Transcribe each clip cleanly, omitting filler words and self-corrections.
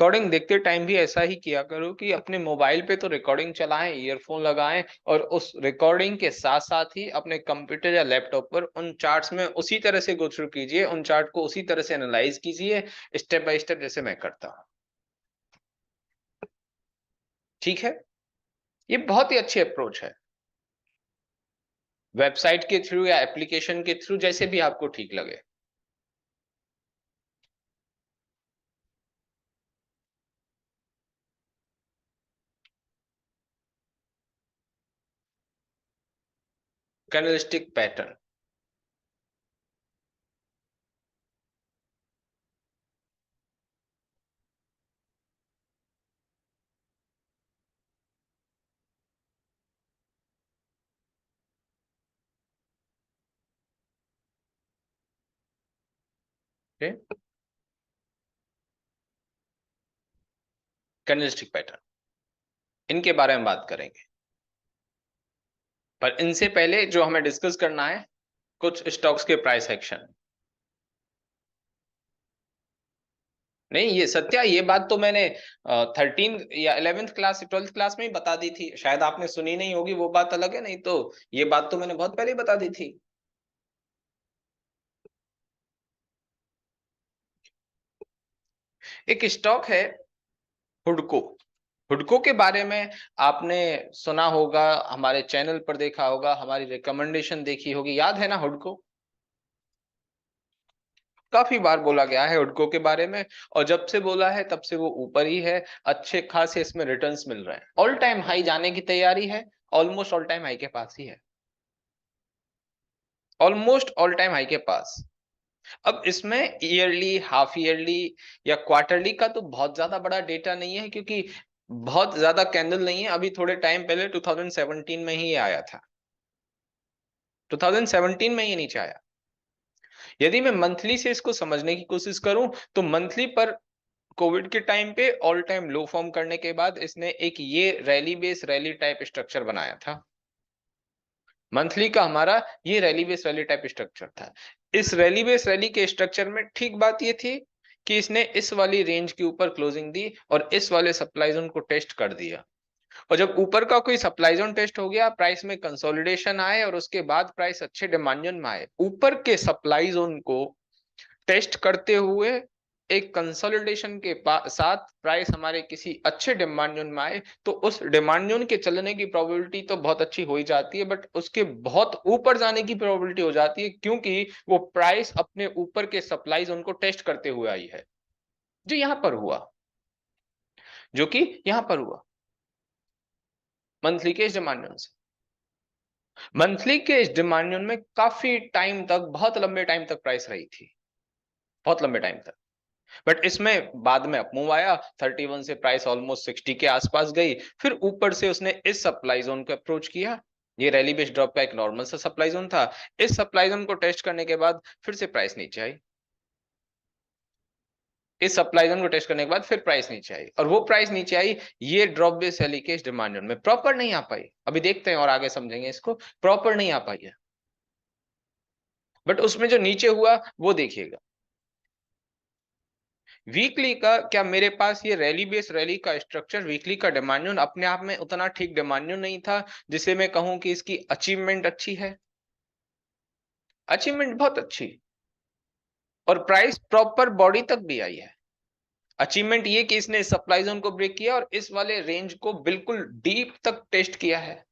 Recording देखते time भी ऐसा ही किया करो कि अपने मोबाइल पे तो रिकॉर्डिंग चलाएं, ईयरफोन लगाएं और उस रिकॉर्डिंग के साथ साथ ही अपने कंप्यूटर या लैपटॉप पर उन चार्ट्स में उसी तरह से गो थ्रू कीजिए, उन चार्ट को उसी तरह से एनालाइज कीजिए, स्टेप बाय स्टेप, जैसे मैं करता हूं। ठीक है, ये बहुत ही अच्छी अप्रोच है। वेबसाइट के थ्रू या एप्लीकेशन के थ्रू, जैसे भी आपको ठीक लगे। Candlestick pattern. कैंडलस्टिक पैटर्न, इनके बारे में बात करेंगे, पर इनसे पहले जो हमें डिस्कस करना है, कुछ स्टॉक्स के प्राइस एक्शन। नहीं, ये सत्या, ये बात तो मैंने 13 या 11th क्लास 12th क्लास में ही बता दी थी, शायद आपने सुनी नहीं होगी, वो बात अलग है, नहीं तो ये बात तो मैंने बहुत पहले ही बता दी थी। एक स्टॉक है हुडको। हुडको के बारे में आपने सुना होगा, हमारे चैनल पर देखा होगा, हमारी रिकमेंडेशन देखी होगी, याद है ना हुडको? काफी बार बोला गया है हुडको के बारे में, और जब से बोला है तब से वो ऊपर ही है, अच्छे खासे इसमें रिटर्न्स मिल रहे हैं, ऑल टाइम हाई जाने की तैयारी है, ऑलमोस्ट ऑल टाइम हाई के पास ही है, ऑलमोस्ट ऑल टाइम हाई के पास। अब इसमें ईयरली, हाफ ईयरली या क्वार्टरली का तो बहुत ज्यादा बड़ा डेटा नहीं है, क्योंकि बहुत ज्यादा कैंडल नहीं है, अभी थोड़े टाइम पहले 2017 में ही ये आया था, 2017 में ये नीचे आया। यदि मैं मंथली से इसको समझने की कोशिश करूं, तो मंथली पर कोविड के टाइम पे ऑल टाइम लो फॉर्म करने के बाद इसने एक ये rally base rally type structure बनाया था। मंथली का हमारा ये rally base rally type structure था। इस रैली बेस रैली के स्ट्रक्चर में ठीक बात ये थी कि इसने इस वाली रेंज के ऊपर क्लोजिंग दी और इस वाले सप्लाई जोन को टेस्ट कर दिया, और जब ऊपर का कोई सप्लाई जोन टेस्ट हो गया, प्राइस में कंसोलिडेशन आए और उसके बाद प्राइस अच्छे डिमांड जोन में आए, ऊपर के सप्लाई जोन को टेस्ट करते हुए एक कंसोलिडेशन के साथ प्राइस हमारे किसी अच्छे डिमांड जोन में आए, तो उस डिमांड जोन के चलने की प्रोबेबिलिटी तो बहुत अच्छी हो ही जाती है, बट उसके बहुत ऊपर जाने की प्रोबेबिलिटी हो जाती है, क्योंकि वो प्राइस अपने ऊपर के सप्लाई जोन को टेस्ट करते हुए आई है, जो यहां पर हुआ, जो कि यहां पर हुआ मंथली के इस डिमांड जोन से। मंथली के इस डिमांड जोन में काफी टाइम तक, बहुत लंबे टाइम तक प्राइस रही थी, बहुत लंबे टाइम तक। बट इसमें बाद में अपमूव आया, 31 से प्राइस ऑलमोस्ट 60 के आसपास गई, फिर ऊपर से उसने इस सप्लाई जोन को अप्रोच किया, ये रैली बेस्ड ड्रॉप का एक नॉर्मल सा सप्लाई जोन था, इस सप्लाई जोन को टेस्ट करने के बाद फिर से प्राइस नीचे आई, इस सप्लाई जोन को टेस्ट करने के बाद फिर प्राइस नीचे आई, और वो प्राइस नीचे आई ये ड्रॉप बेस्ड रैली के इस डिमांड जोन में प्रॉपर नहीं आ पाई, अभी देखते हैं और आगे समझेंगे इसको, प्रॉपर नहीं आ पाई है, बट उसमें जो नीचे हुआ वो देखिएगा। वीकली का क्या, मेरे पास ये रैली बेस रैली का स्ट्रक्चर, वीकली का डिमांड अपने आप में उतना ठीक डिमांड नहीं था जिसे मैं कहूं कि इसकी अचीवमेंट अच्छी है, अचीवमेंट बहुत अच्छी, और प्राइस प्रॉपर बॉडी तक भी आई है। अचीवमेंट ये कि इसने सप्लाई जोन को ब्रेक किया और इस वाले रेंज को बिल्कुल डीप तक टेस्ट किया है,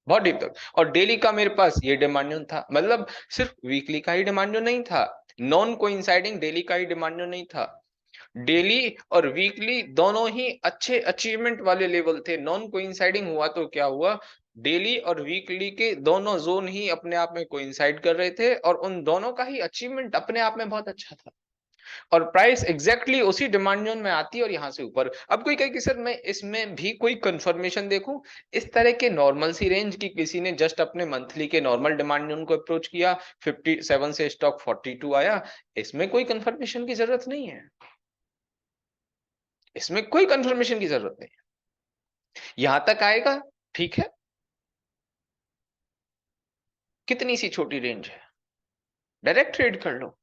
बहुत डीप तक, और डेली का मेरे पास ये डिमांड था, मतलब सिर्फ वीकली का ही डिमांड नहीं था, नॉन कोइंसाइडिंग डेली का ही डिमांड नहीं था, डेली और वीकली दोनों ही अच्छे अचीवमेंट वाले लेवल थे, नॉन कोइंसाइडिंग हुआ तो क्या हुआ, डेली और वीकली के दोनों जोन ही अपने आप में कोइंसाइड कर रहे थे और उन दोनों का ही अचीवमेंट अपने आप में बहुत अच्छा था, और प्राइस एग्जैक्टली उसी डिमांड जोन में आती है और यहां से ऊपर। अब कोई कहे कि सर मैं इसमें भी कोई कंफर्मेशन देखूं, इस तरह के नॉर्मल सी रेंज की किसी ने जस्ट अपने मंथली के नॉर्मल डिमांड जोन को अप्रोच किया, 57 से स्टॉक 42 आया, इसमें कोई कंफर्मेशन की जरूरत नहीं है, इसमें कोई कंफर्मेशन की जरूरत नहीं है, यहां तक आएगा ठीक है, कितनी सी छोटी रेंज है, डायरेक्ट ट्रेड कर लो,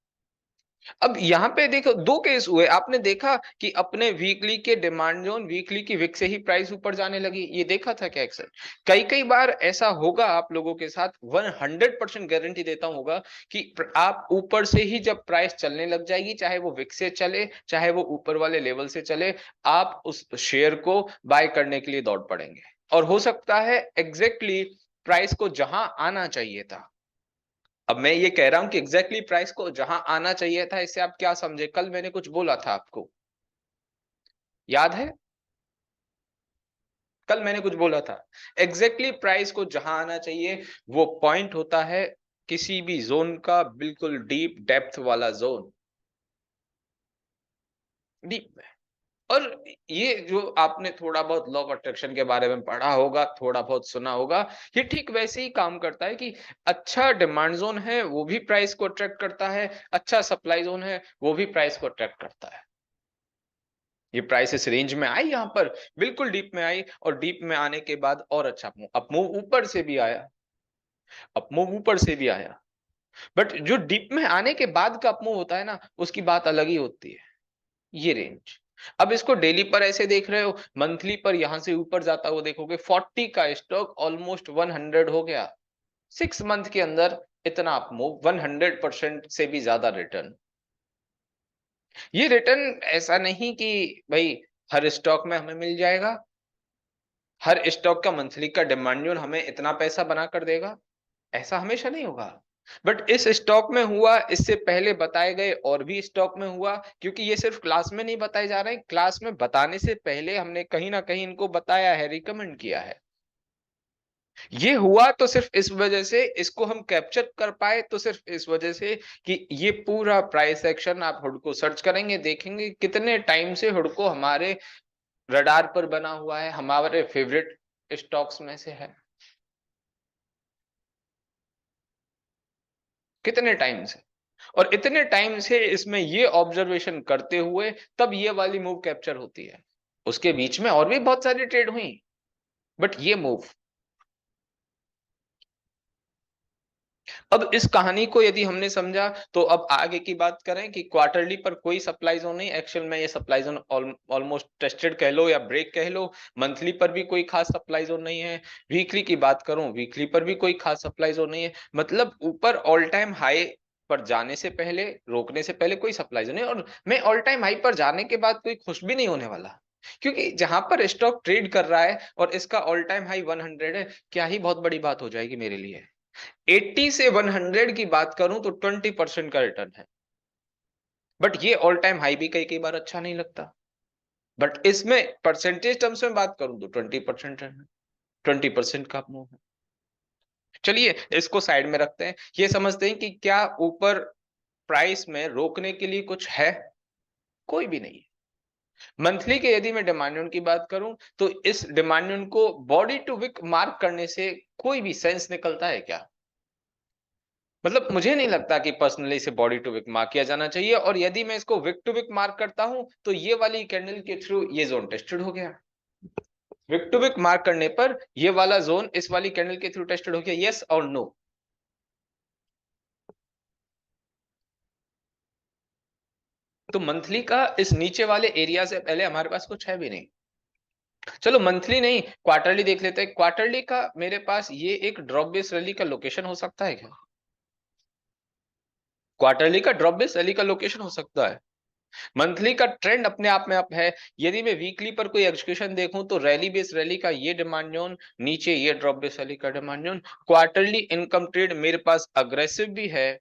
अब यहाँ पे देखो दो केस हुए, आपने देखा कि अपने वीकली के डिमांड जोन, वीकली की विक से ही प्राइस ऊपर जाने लगी, ये देखा था क्या अक्सर? कई कई बार ऐसा होगा आप लोगों के साथ, 100% गारंटी देता हूं होगा कि आप ऊपर से ही जब प्राइस चलने लग जाएगी, चाहे वो विक से चले चाहे वो ऊपर वाले लेवल से चले, आप उस शेयर को बाय करने के लिए दौड़ पड़ेंगे। और हो सकता है एग्जैक्टली प्राइस को जहां आना चाहिए था, अब मैं ये कह रहा हूं कि एग्जैक्टली प्राइस को जहां आना चाहिए था, इससे आप क्या समझे? कल मैंने कुछ बोला था आपको, याद है? कल मैंने कुछ बोला था, एग्जैक्टली प्राइस को जहां आना चाहिए वो पॉइंट होता है किसी भी जोन का बिल्कुल डीप डेप्थ वाला जोन, डीप में। और ये जो आपने थोड़ा बहुत लॉ ऑफ अट्रैक्शन के बारे में पढ़ा होगा, थोड़ा बहुत सुना होगा, ये ठीक वैसे ही काम करता है कि अच्छा डिमांड जोन है वो भी प्राइस को अट्रैक्ट करता है, अच्छा सप्लाई जोन है वो भी प्राइस को अट्रैक्ट करता है। ये प्राइस इस रेंज में आई, यहां पर बिल्कुल डीप में आई, और डीप में आने के बाद और अच्छा मूव, अप मूव ऊपर से भी आया, अप मूव ऊपर से भी आया। बट जो डीप में आने के बाद का अप मूव होता है ना, उसकी बात अलग ही होती है। ये रेंज, अब इसको डेली पर ऐसे देख रहे हो, मंथली पर यहां से ऊपर जाता हुआ देखोगे, 40 का स्टॉक ऑलमोस्ट 100 हो गया 6 मंथ के अंदर। इतना अप मूव, 100% से भी ज्यादा रिटर्न। ये रिटर्न ऐसा नहीं कि भाई हर स्टॉक में हमें मिल जाएगा, हर स्टॉक का मंथली का डिमांड जोन हमें इतना पैसा बना कर देगा, ऐसा हमेशा नहीं होगा। बट इस स्टॉक में हुआ, इससे पहले बताए गए और भी स्टॉक में हुआ, क्योंकि ये सिर्फ क्लास में नहीं बताए जा रहे हैं, क्लास में बताने से पहले हमने कहीं ना कहीं इनको बताया है, रिकमेंड किया है। ये हुआ तो सिर्फ इस वजह से, इसको हम कैप्चर कर पाए तो सिर्फ इस वजह से कि ये पूरा प्राइस एक्शन आप हुडको सर्च करेंगे, देखेंगे कितने टाइम से हुडको हमारे रडार पर बना हुआ है, हमारे फेवरेट स्टॉक्स में से है, कितने टाइम से। और इतने टाइम से इसमें ये ऑब्जर्वेशन करते हुए तब ये वाली मूव कैप्चर होती है। उसके बीच में और भी बहुत सारी ट्रेड हुई, बट ये मूव। अब इस कहानी को यदि हमने समझा तो अब आगे की बात करें कि क्वार्टरली पर कोई सप्लाई जोन नहीं, एक्चुअल में ये सप्लाई जोन ऑलमोस्ट टेस्टेड कह लो या ब्रेक कह लो। मंथली पर भी कोई खास सप्लाई जोन नहीं है। वीकली की बात करूं, वीकली पर भी कोई खास सप्लाई जोन नहीं है, मतलब ऊपर ऑल टाइम हाई पर जाने से पहले, रोकने से पहले कोई सप्लाई जोन नहीं, और मैं ऑल टाइम हाई पर जाने के बाद कोई खुश भी नहीं होने वाला, क्योंकि जहां पर स्टॉक ट्रेड कर रहा है और इसका ऑल टाइम हाई 100 है, क्या ही बहुत बड़ी बात हो जाएगी मेरे लिए। 80 से 100 की बात करूं तो 20% का रिटर्न है। बट ये ऑल टाइम हाई भी कई कई बार अच्छा नहीं लगता, बट इसमें परसेंटेज टर्म्स में बात करूं तो 20% है, 20% का मूव है। चलिए इसको साइड में रखते हैं, ये समझते हैं कि क्या ऊपर प्राइस में रोकने के लिए कुछ है? कोई भी नहीं है। मंथली के यदि मैं डिमांड की बात करूं तो इस डिमांड को बॉडी टू विक मार्क करने से कोई भी सेंस निकलता है क्या? मतलब मुझे नहीं लगता कि पर्सनली इसे बॉडी टू विक मार्क किया जाना चाहिए, और यदि मैं इसको विक टू विक मार्क करता हूं तो ये वाली कैंडल के थ्रू ये जोन टेस्टेड हो गया। विक टू विक मार्क करने पर ये वाला जोन इस वाली कैंडल के थ्रू टेस्टेड हो गया, यस और नो? तो मंथली का इस नीचे वाले एरिया से पहले हमारे पास कुछ है भी नहीं। चलो मंथली नहीं, क्वार्टरली देख लेते हैं। क्वार्टरली का मेरे पास ये एक ड्रॉप बेस रैली का लोकेशन हो सकता है क्या? क्वार्टरली का ड्रॉप बेस रैली का लोकेशन हो सकता है। मंथली का ट्रेंड अपने आप में अप है। यदि मैं वीकली पर कोई एग्जीक्यूशन देखूं तो रैली बेस रैली का ये डिमांड जोन, नीचे ये ड्रॉप बेस रैली का demand zone. Quarterly income trade मेरे पास अग्रेसिव भी है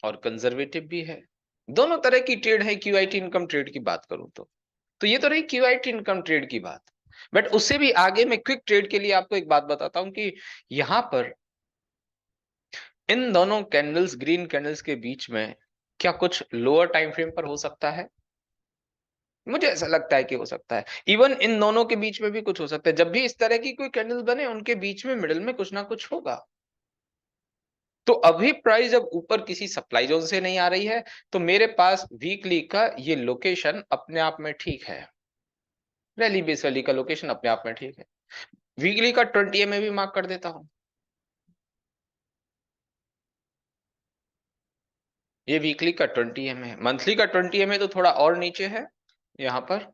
और कंजर्वेटिव भी है, दोनों तरह की ट्रेड है क्यूआईटी इनकम ट्रेड की बात करूं तो ये तो रही क्यूआईटी इनकम ट्रेड की बात। बट उससे भी आगे मैं क्विक ट्रेड के लिए आपको एक बात बताता हूं कि यहां पर इन दोनों कैंडल्स, ग्रीन कैंडल्स के बीच में क्या कुछ लोअर टाइम फ्रेम पर हो सकता है? मुझे ऐसा लगता है कि हो सकता है। इवन इन दोनों के बीच में भी कुछ हो सकता है, जब भी इस तरह की कोई कैंडल बने उनके बीच में मिडिल में कुछ ना कुछ होगा। तो अभी प्राइस जब ऊपर किसी सप्लाई जोन से नहीं आ रही है तो मेरे पास वीकली का ये लोकेशन अपने आप में ठीक है, रैली बेस रैली का लोकेशन अपने आप में ठीक है। वीकली का 20 में भी मार्क कर देता हूं। ये वीकली का 20 EMA है, मंथली का 20 EMA तो थोड़ा और नीचे है यहां पर।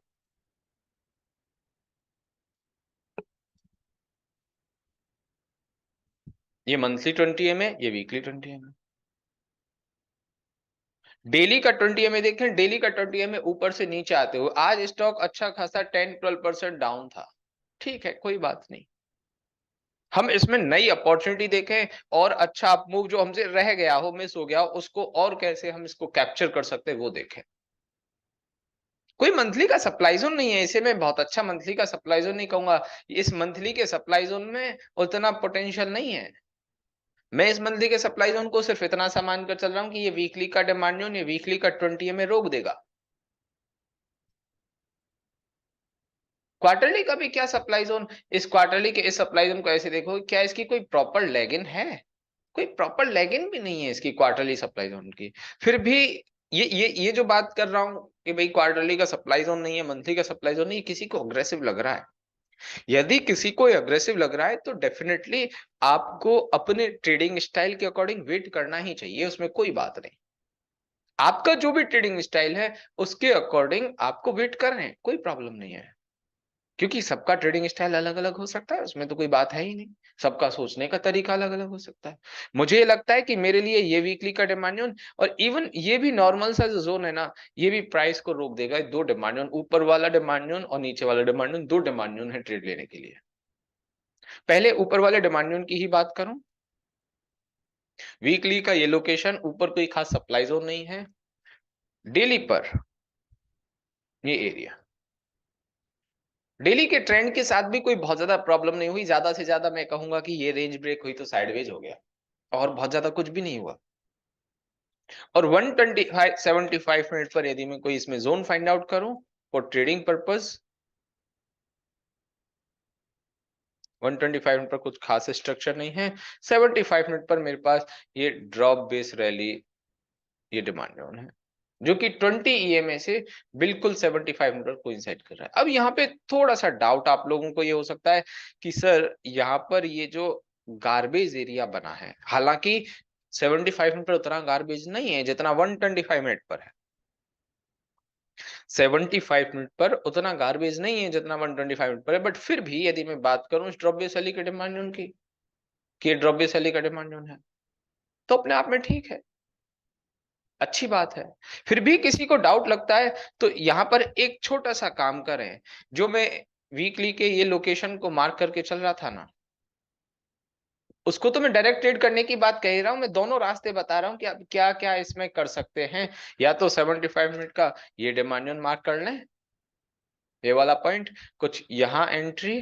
ये मंथली 20 EMA, ये वीकली 20 EMA। डेली का 20 EMA देखें, डेली का 20 EMA ऊपर से नीचे आते हुए आज स्टॉक अच्छा खासा 10-12% डाउन था। ठीक है, कोई बात नहीं, हम इसमें नई अपॉर्चुनिटी देखें और अच्छा अप मूव जो हमसे रह गया हो, मिस हो गया हो, उसको और कैसे हम इसको कैप्चर कर सकते हैं वो देखें। कोई मंथली का सप्लाई जोन नहीं है, इसे मैं बहुत अच्छा मंथली का सप्लाई जोन नहीं कहूंगा। इस मंथली के सप्लाई जोन में उतना पोटेंशियल नहीं है। मैं इस मंथली के सप्लाई जोन को सिर्फ इतना सा मानकर चल रहा हूं कि ये वीकली का डिमांड जोन, ये वीकली का 20 EMA रोक देगा। क्वार्टरली का भी क्या सप्लाई जोन, इस क्वार्टरली के इस सप्लाई जोन को ऐसे देखो, क्या इसकी कोई प्रॉपर लेगिन है? कोई प्रॉपर लेगिन भी नहीं है इसकी क्वार्टरली सप्लाई जोन की। फिर भी ये जो बात कर रहा हूं कि भाई क्वार्टरली का सप्लाई जोन नहीं है, मंथली का सप्लाई जोन नहीं है, किसी को अग्रेसिव लग रहा है। यदि किसी को अग्रेसिव लग रहा है तो डेफिनेटली आपको अपने ट्रेडिंग स्टाइल के अकॉर्डिंग वेट करना ही चाहिए, उसमें कोई बात नहीं। आपका जो भी ट्रेडिंग स्टाइल है उसके अकॉर्डिंग आपको वेट कर रहे हैं, कोई प्रॉब्लम नहीं है। क्योंकि सबका ट्रेडिंग स्टाइल अलग अलग हो सकता है, उसमें तो कोई बात है ही नहीं। सबका सोचने का तरीका अलग अलग हो सकता है। मुझे ये लगता है कि मेरे लिए ये वीकली का डिमांड जोन और इवन ये भी नॉर्मल सा जो जोन है ना, ये भी प्राइस को रोक देगा। दो डिमांड जोन, ऊपर वाला डिमांड जोन और नीचे वाला डिमांड जोन, दो डिमांड जोन है ट्रेड लेने के लिए। पहले ऊपर वाले डिमांड जोन की ही बात करूं, वीकली का ये लोकेशन, ऊपर कोई खास सप्लाई जोन नहीं है। डेली पर ये एरिया, डेली के ट्रेंड के साथ भी कोई बहुत ज्यादा प्रॉब्लम नहीं हुई। ज्यादा से ज्यादा मैं कहूंगा कि ये रेंज ब्रेक हुई तो साइडवेज हो गया, और बहुत ज्यादा कुछ भी नहीं हुआ। और 125 75 मिनट पर यदि मैं कोई इसमें जोन फाइंड आउट करूं फॉर ट्रेडिंग पर्पस, 125 मिनट पर कुछ खास स्ट्रक्चर नहीं है। 75 मिनट पर मेरे पास ये ड्रॉप बेस रैली, ये डिमांड जोन है जो कि 20 EMA से बिल्कुल 75 मिनट पर कोइंसाइड कर रहा है। अब यहाँ पे थोड़ा सा डाउट आप लोगों को ये हो सकता है कि सर यहाँ पर ये जो गार्बेज एरिया बना है, हालांकि 75 मिनट पर उतना गार्बेज नहीं है जितना 125 मिनट पर है। 75 मिनट पर उतना गार्बेज नहीं है जितना 125 मिनट पर है, बट फिर भी यदि मैं बात करूं इस ड्रॉप बेस वाली के डिमांड जोन की, कि ड्रॉप बेस वाली का डिमांड जोन है, तो अपने आप में ठीक है, अच्छी बात है। फिर भी किसी को डाउट लगता है तो यहां पर एक छोटा सा काम करें, जो मैं वीकली के ये लोकेशन को मार्क करके चल रहा था ना, उसको तो मैं डायरेक्ट ट्रेड करने की बात कह ही रहा हूं, मैं दोनों रास्ते बता रहा हूं कि आप क्या क्या इसमें कर सकते हैं। या तो 75 मिनट का ये डिमांड जोन मार्क कर लें, ये वाला पॉइंट, कुछ यहां एंट्री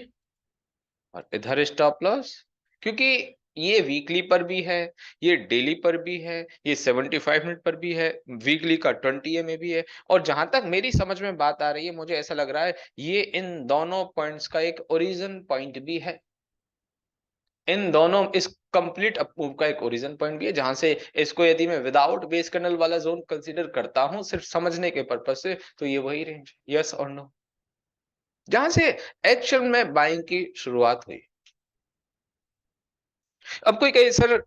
और इधर स्टॉप लॉस। क्योंकि ये वीकली पर भी है, ये डेली पर भी है, ये 75 मिनट पर भी है, वीकली का 20 EMA भी है। और जहां तक मेरी समझ में बात आ रही है, मुझे ऐसा लग रहा है ये इन दोनों पॉइंट्स का एक ओरिजिन पॉइंट भी है। इन दोनों, इस कंप्लीट अपमूव का एक ओरिजिन पॉइंट भी है, जहां से इसको यदि मैं विदाउट बेस कैंडल वाला जोन कंसीडर करता हूं सिर्फ समझने के पर्पज से, तो ये वही रेंज, यस और नो, जहां से एक्चुअल में बाइंग की शुरुआत हुई। अब कोई कहे सर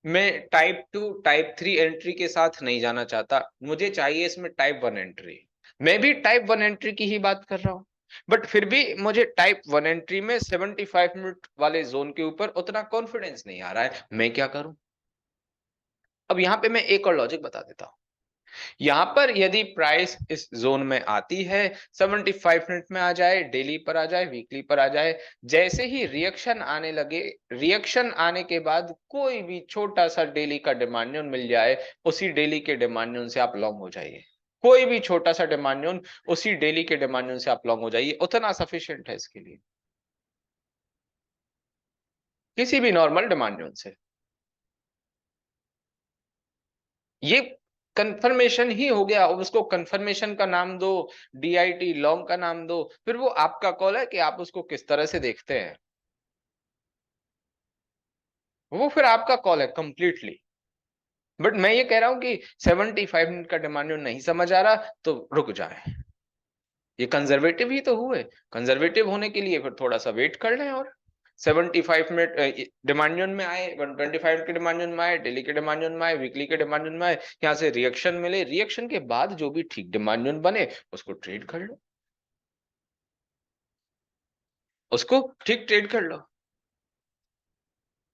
मैं टाइप 2 टाइप 3 एंट्री के साथ नहीं जाना चाहता, मुझे चाहिए इसमें टाइप 1 एंट्री। मैं भी टाइप 1 एंट्री की ही बात कर रहा हूं, बट फिर भी मुझे टाइप 1 एंट्री में 75 मिनट वाले जोन के ऊपर उतना कॉन्फिडेंस नहीं आ रहा है, मैं क्या करूं? अब यहां पे मैं एक और लॉजिक बता देता हूं। यहां पर यदि प्राइस इस जोन में आती है, 75 मिनट में आ जाए, डेली पर आ जाए, वीकली पर आ जाए, जैसे ही रिएक्शन आने लगे, रिएक्शन आने के बाद कोई भी छोटा सा डेली का डिमांड जोन मिल जाए, उसी डेली के डिमांड जोन से आप लॉन्ग हो जाइए। कोई भी छोटा सा डिमांड जोन, उसी डेली के डिमांड जोन से आप लॉन्ग हो जाइए, उतना सफिशियंट है इसके लिए, किसी भी नॉर्मल डिमांड जोन से। ये कंफर्मेशन ही हो गया, अब उसको कंफर्मेशन का नाम दो, DIT लॉन्ग का नाम दो, फिर वो आपका कॉल है कि आप उसको किस तरह से देखते हैं, वो फिर आपका कॉल है कंप्लीटली। बट मैं ये कह रहा हूं कि 75 मिनट का डिमांड नहीं समझ आ रहा तो रुक जाए, ये कंजर्वेटिव ही तो हुए, कंजर्वेटिव होने के लिए फिर थोड़ा सा वेट कर लें और 75 मिनट डिमांड जोन में आए, 125 के डिमांड जोन में आए, डेली के डिमांड जोन में आए, वीकली के डिमांड जोन में आए, यहाँ से रिएक्शन मिले, रिएक्शन के बाद जो भी ठीक डिमांड जोन बने उसको ट्रेड कर लो, उसको ठीक ट्रेड कर लो।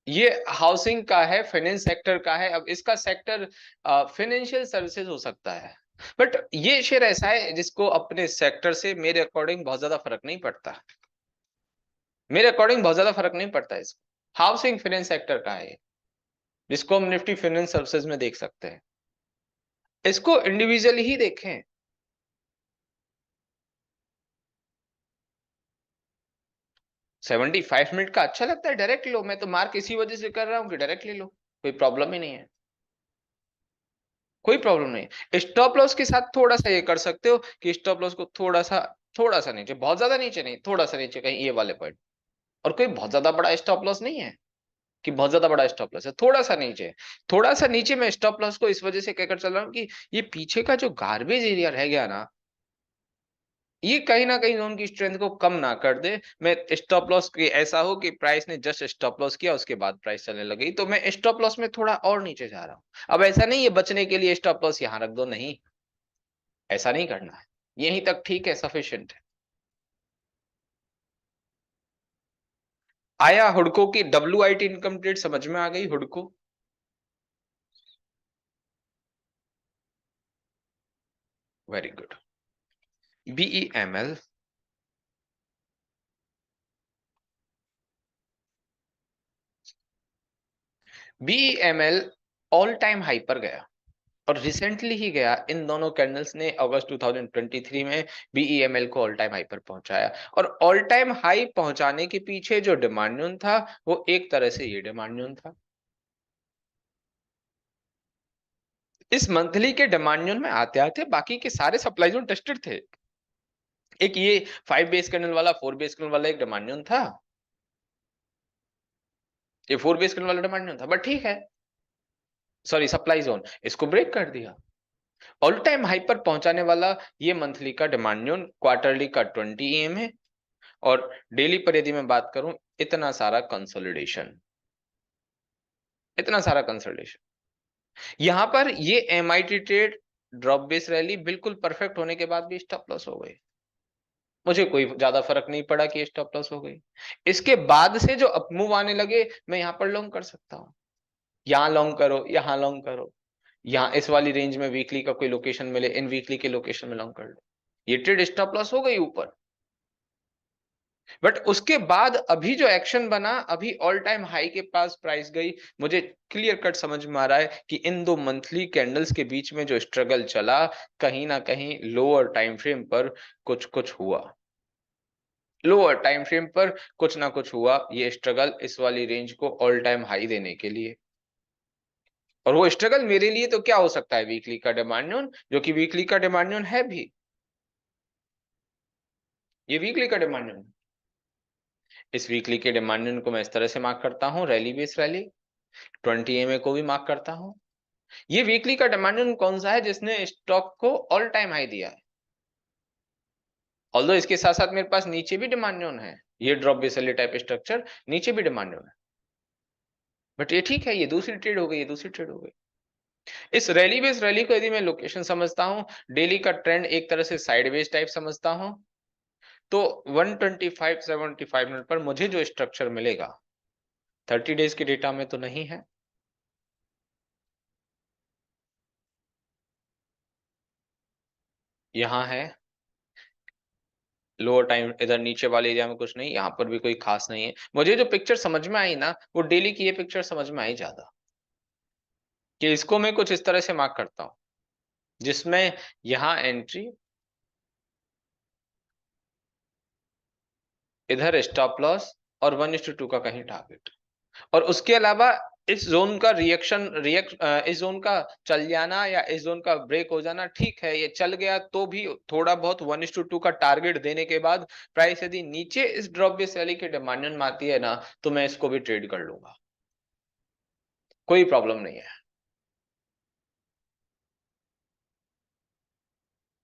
ये हाउसिंग का है, फाइनेंस सेक्टर का है। अब इसका सेक्टर फाइनेंशियल सर्विसेज हो सकता है, बट ये शेयर ऐसा है जिसको अपने सेक्टर से मेरे अकॉर्डिंग बहुत ज्यादा फर्क नहीं पड़ता, मेरे अकॉर्डिंग बहुत ज्यादा फर्क नहीं पड़ता इसको। हाउसिंग फाइनेंस सेक्टर का है, जिसको हम निफ्टी फाइनेंस सर्विसेज में देख सकते हैं, इसको इंडिविजुअली ही देखें। 75 मिनट का अच्छा लगता है, डायरेक्ट लो। मैं तो मार्क इसी वजह से कर रहा हूं कि डायरेक्ट ले लो, कोई प्रॉब्लम ही नहीं है, कोई प्रॉब्लम नहीं है। स्टॉप लॉस के साथ थोड़ा सा ये कर सकते हो कि स्टॉप लॉस को थोड़ा सा नीचे, बहुत ज्यादा नीचे नहीं, थोड़ा सा नीचे कहीं ये वाले पॉइंट। और कोई बहुत ज्यादा बड़ा स्टॉप लॉस नहीं है कि बहुत ज्यादा बड़ा स्टॉप लॉस है, थोड़ा सा नीचे, थोड़ा सा नीचे। मैं स्टॉप लॉस को इस वजह से कहकर चल रहा हूँ कि ये पीछे का जो गार्बेज एरिया रह गया ना, ये कहीं ना कहीं जोन की स्ट्रेंथ को कम ना कर दे। मैं स्टॉप लॉस की ऐसा हो कि प्राइस ने जस्ट स्टॉप लॉस किया, उसके बाद प्राइस चलने लगी, तो मैं स्टॉप लॉस में थोड़ा और नीचे जा रहा हूं। अब ऐसा नहीं है बचने के लिए स्टॉप लॉस यहां रख दो, नहीं, ऐसा नहीं करना है। यहीं तक ठीक है, सफिशिएंट है। आया हुडको की WIT इनकम ट्रेड समझ में आ गई? हुडको, very good. BEML, BEML all time high पर गया और रिसेंटली ही गया। इन दोनों कैंडल्स ने अगस्त 2023 में BEML को ऑल टाइम हाई पर पहुंचाया। और ऑल टाइम हाई पहुंचाने के पीछे जो डिमांड जोन था वो एक तरह से ये डिमांड जोन था। इस मंथली के डिमांड जोन में आते आते बाकी के सारे सप्लाई जोन टेस्टेड थे। एक ये 5 बेस कैंडल वाला, 4 बेस कैंडल वाला एक डिमांड जोन था, ये 4 बेस कैंडल वाला डिमांड जोन था, बट ठीक है, सॉरी सप्लाई जोन, इसको ब्रेक कर दिया। ऑल टाइम हाई पर पहुंचाने वाला ये मंथली का डिमांड जोन क्वार्टरली का 20 EM है। और डेली पर यदि मैं बात करूं, इतना सारा कंसोलिडेशन, इतना सारा कंसोलिडेशन, यहां पर ये MIT trade drop base rally बिल्कुल परफेक्ट होने के बाद भी स्टॉप लॉस हो गई। मुझे कोई ज्यादा फर्क नहीं पड़ा कि स्टॉप लॉस हो गई। इसके बाद से जो अप मूव आने लगे, मैं यहां पर लॉन्ग कर सकता हूं, यहां लॉन्ग करो, यहां लॉन्ग करो, यहां इस वाली रेंज में वीकली का कोई लोकेशन मिले, इन वीकली के लोकेशन में लॉन्ग कर लो। ये ट्रेड स्टॉप लॉस हो गई ऊपर, बट उसके बाद अभी जो एक्शन बना, अभी ऑल टाइम हाई के पास प्राइस गई। मुझे क्लियर कट समझ में आ रहा है कि इन दो मंथली कैंडल्स के बीच में जो स्ट्रगल चला, कहीं ना कहीं लोअर टाइम फ्रेम पर कुछ कुछ हुआ, लोअर टाइम फ्रेम पर कुछ ना कुछ हुआ, ये स्ट्रगल इस वाली रेंज को ऑल टाइम हाई देने के लिए। और वो स्ट्रगल मेरे लिए तो क्या हो सकता है, वीकली का डिमांड जोन, जो कि वीकली का डिमांड जोन है भी, ये वीकली का डिमांड जोन। इस वीकली के डिमांड जोन को मैं इस तरह से मार्क करता हूं, रैली बेस रैली, 20 EMA को भी मार्क करता हूं। ये वीकली का डिमांड जोन कौन सा है जिसने स्टॉक को ऑल टाइम हाई दिया है? ऑल्दो इसके साथ साथ मेरे पास नीचे भी डिमांड जोन है, ये drop base rally type structure, नीचे भी डिमांड जोन है, बट ये ठीक है, ये दूसरी ट्रेड हो गई, ये दूसरी ट्रेड हो गई। इस रैली बेस रैली को यदि मैं लोकेशन समझता हूं, डेली का ट्रेंड एक तरह से साइडवेज टाइप समझता हूं, तो 125-75 मिनट पर मुझे जो स्ट्रक्चर मिलेगा, 30 डेज के डेटा में तो नहीं है, यहां है लोअर टाइम, इधर नीचे वाले एरिया में कुछ नहीं, यहां पर भी कोई खास नहीं है। मुझे जो पिक्चर समझ में आई ना, वो डेली की ये पिक्चर समझ में आई ज्यादा, कि इसको मैं कुछ इस तरह से मार्क करता हूं, जिसमें यहां एंट्री, इधर स्टॉप लॉस, और 1:2 का कहीं टारगेट। और उसके अलावा इस जोन का इस जोन का चल जाना या इस जोन का ब्रेक हो जाना, ठीक है, ये चल गया तो भी थोड़ा बहुत 1:2 का टारगेट देने के बाद प्राइस यदि नीचे इस ड्रॉप बेस रैली के डिमांड में आती है ना, तो मैं इसको भी ट्रेड कर लूंगा, कोई प्रॉब्लम नहीं है।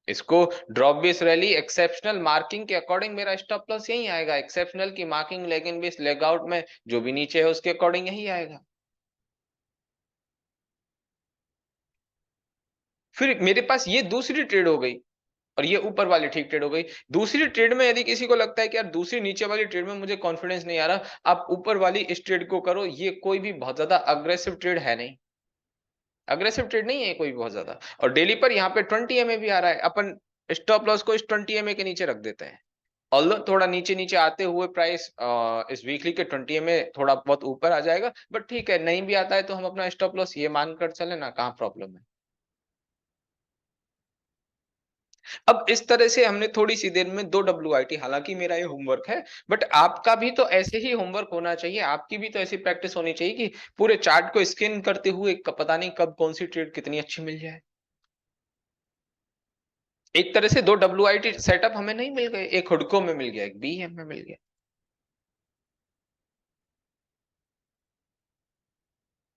इसको drop base rally exceptional marking के अकॉर्डिंग मेरा स्टॉप लॉस यही आएगा। एक्सेप्शनल की marking leg in base leg out में जो भी नीचे है उसके अकॉर्डिंग यही आएगा। फिर मेरे पास ये दूसरी ट्रेड हो गई और ये ऊपर वाली ठीक ट्रेड हो गई। दूसरी ट्रेड में यदि किसी को लगता है कि यार दूसरी नीचे वाली ट्रेड में मुझे कॉन्फिडेंस नहीं आ रहा, आप ऊपर वाली इस ट्रेड को करो। ये कोई भी बहुत ज्यादा अग्रेसिव ट्रेड है नहीं, अग्रेसिव ट्रेड नहीं है कोई भी बहुत ज्यादा। और डेली पर यहाँ पे 20 एमए भी आ रहा है, अपन स्टॉप लॉस को इस 20 एमए के नीचे रख देते हैं। ऑल्दो थोड़ा नीचे नीचे आते हुए प्राइस इस वीकली के 20 में थोड़ा बहुत ऊपर आ जाएगा, बट ठीक है, नहीं भी आता है तो हम अपना स्टॉप लॉस ये मानकर चले ना, कहाँ प्रॉब्लम है। अब इस तरह से हमने थोड़ी सी देर में 2 WIT, हालांकि मेरा ये होमवर्क है, बट आपका भी तो ऐसे ही होमवर्क होना चाहिए, आपकी भी तो ऐसी प्रैक्टिस होनी चाहिए कि पूरे चार्ट को स्कैन करते हुए पता नहीं कब कौन सी ट्रेड कितनी अच्छी मिल जाए। एक तरह से 2 WIT सेटअप हमें नहीं मिल गए, एक हुडको में मिल गया, एक BEM में मिल गया।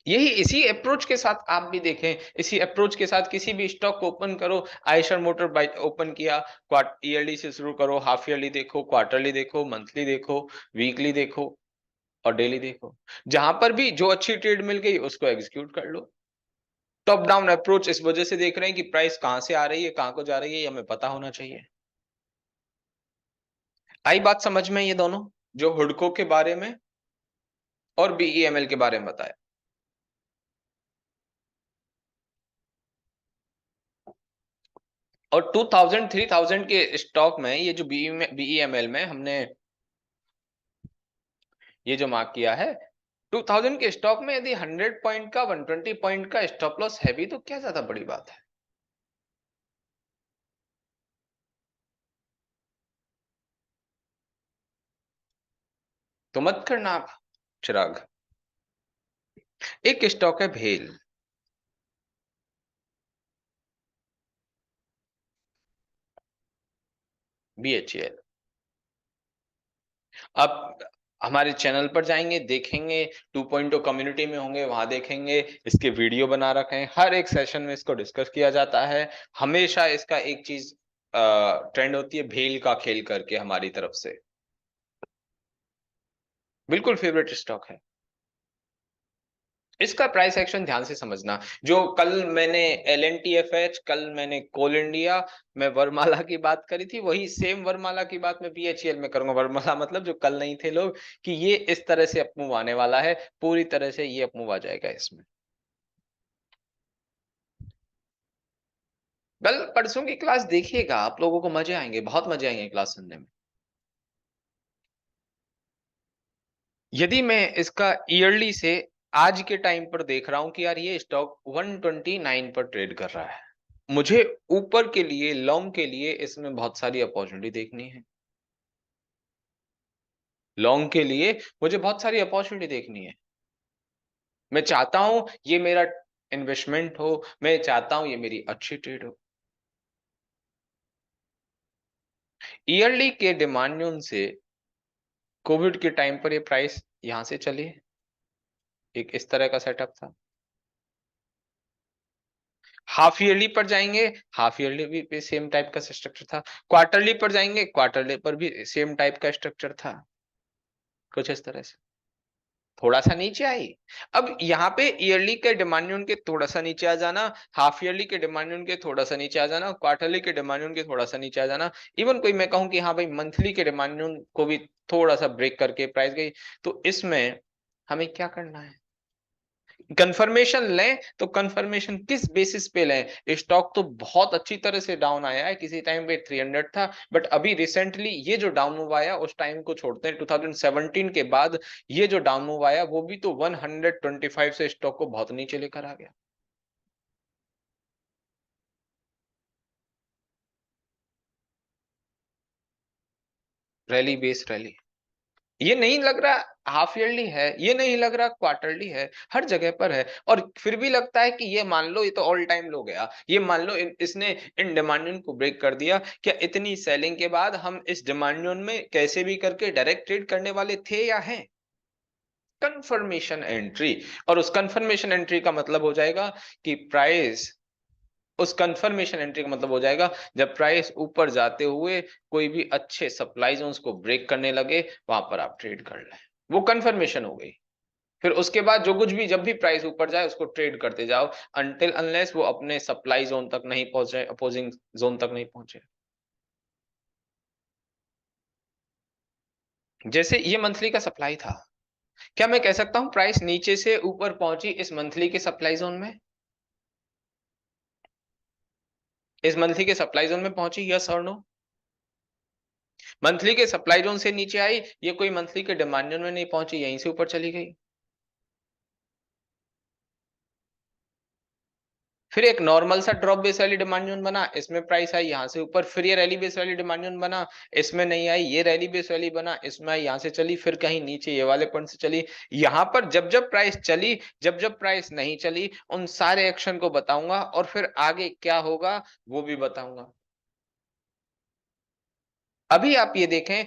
यही इसी अप्रोच के साथ आप भी देखें, इसी अप्रोच के साथ किसी भी स्टॉक को ओपन करो। आयशर मोटर बाइक ओपन किया, ईयरली से शुरू करो, हाफ ईयरली देखो, क्वार्टरली देखो, मंथली देखो, वीकली देखो और डेली देखो। जहां पर भी जो अच्छी ट्रेड मिल गई उसको एग्जीक्यूट कर लो। टॉप डाउन अप्रोच इस वजह से देख रहे हैं कि प्राइस कहां से आ रही है, कहां को जा रही है, ये हमें पता होना चाहिए। आई बात समझ में, ये दोनों जो हुडको के बारे में और BEML के बारे में बताया। और 2000 3000 के स्टॉक में ये जो BEML में हमने ये जो मार्क किया है, 2000 के स्टॉक में यदि 100 पॉइंट का 120 पॉइंट का स्टॉप लॉस है भी तो क्या ज्यादा बड़ी बात है। तो मत करना आप चिराग। एक स्टॉक है भेल, BHEL। आप हमारे चैनल पर जाएंगे, देखेंगे, 2.0 कम्युनिटी में होंगे, वहां देखेंगे इसके वीडियो बना रखे हैं, हर एक सेशन में इसको डिस्कस किया जाता है। हमेशा इसका एक चीज ट्रेंड होती है, भेल का खेल करके हमारी तरफ से। बिल्कुल फेवरेट स्टॉक है। इसका प्राइस एक्शन ध्यान से समझना। जो कल मैंने LNTFH, कल मैंने कोल इंडिया में वरमाला की बात करी थी, वही सेम वरमाला की बात मैं BHEL में करूंगा। वरमाला मतलब जो कल नहीं थे लोग, कि ये इस तरह से अपमूव आने वाला है, पूरी तरह से ये अपमूव आ जाएगा इसमें। कल परसों की क्लास देखिएगा, आप लोगों को मजे आएंगे, बहुत मजे आएंगे क्लास सुनने में। यदि मैं इसका ईयरली से आज के टाइम पर देख रहा हूं कि यार ये स्टॉक 129 पर ट्रेड कर रहा है, मुझे ऊपर के लिए लॉन्ग के लिए इसमें बहुत सारी अपॉर्चुनिटी देखनी है। लॉन्ग के लिए मुझे बहुत सारी अपॉर्चुनिटी देखनी है। मैं चाहता हूं ये मेरा इन्वेस्टमेंट हो, मैं चाहता हूं ये मेरी अच्छी ट्रेड हो। ईयरली के डिमांड से कोविड के टाइम पर ये प्राइस यहां से चली, एक इस तरह का सेटअप था। हाफ ईयरली पर जाएंगे, हाफ ईयरली भी सेम टाइप का स्ट्रक्चर था। क्वार्टरली पर जाएंगे, क्वार्टरली पर भी सेम टाइप का स्ट्रक्चर था, कुछ इस तरह से। थोड़ा सा नीचे आई। अब यहाँ पे ईयरली के डिमांड के थोड़ा सा नीचे आ जाना, हाफ ईयरली के डिमांड के थोड़ा सा नीचे आ जाना, क्वार्टरली के डिमांड के थोड़ा सा नीचे आ जाना, इवन कोई मैं कहूं कि हाँ भाई मंथली के डिमांड को भी थोड़ा सा ब्रेक करके प्राइस गई। तो इसमें हमें क्या करना है, कंफर्मेशन लें। तो कंफर्मेशन किस बेसिस पे लें? स्टॉक तो बहुत अच्छी तरह से डाउन आया है, किसी टाइम पे 300 था, बट अभी रिसेंटली ये जो डाउन मूव आया, उस टाइम को छोड़ते हैं 2017 के बाद, ये जो डाउन मूव आया वो भी तो 125 से स्टॉक को बहुत नीचे लेकर आ गया। रैली बेस रैली, ये नहीं लग रहा हाफ ईयरली है, ये नहीं लग रहा क्वार्टरली है, हर जगह पर है। और फिर भी लगता है कि ये मान लो ये तो ऑल टाइम लो गया, ये मान लो इसने इन डिमांड को ब्रेक कर दिया। क्या इतनी सेलिंग के बाद हम इस डिमांड में कैसे भी करके डायरेक्ट ट्रेड करने वाले थे या हैं? Confirmation entry. और उस कंफर्मेशन एंट्री का मतलब हो जाएगा कि प्राइस उस कंफर्मेशन एंट्री का मतलब हो जाएगा जब प्राइस ऊपर जाते हुए कोई भी अच्छे सप्लाई जोन्स को ब्रेक करने लगे, वहां पर आप ट्रेड कर लें। वो कंफर्मेशन हो गई। फिर उसके बाद जो कुछ भी, जब भी प्राइस ऊपर जाए उसको ट्रेड करते जाओ, अनटिल अनलेस वो अपने सप्लाई जोन तक नहीं पहुंचे, अपोजिंग जोन तक नहीं पहुंचे। जैसे ये मंथली का सप्लाई था, क्या मैं कह सकता हूं प्राइस नीचे से ऊपर पहुंची इस मंथली के सप्लाई जोन में? इस मंथली के सप्लाई जोन में पहुंची, यस और नो? मंथली के सप्लाई जोन से नीचे आई, ये कोई मंथली के डिमांड जोन में नहीं पहुंची, यहीं से ऊपर चली गई। फिर एक नॉर्मल सा ड्रॉप बेस वाली डिमांड जोन बना, इसमें प्राइस आई, यहां से ऊपर। फिर ये रैली बेस वाली डिमांड जोन बना, इसमें नहीं आई, ये रैली बेस वाली बना, इसमें आई, यहां से चली, फिर कहीं नीचे ये वाले पॉइंट से चली। यहां पर जब जब प्राइस चली, जब जब प्राइस नहीं चली, उन सारे एक्शन को बताऊंगा और फिर आगे क्या होगा वो भी बताऊंगा। अभी आप ये देखें,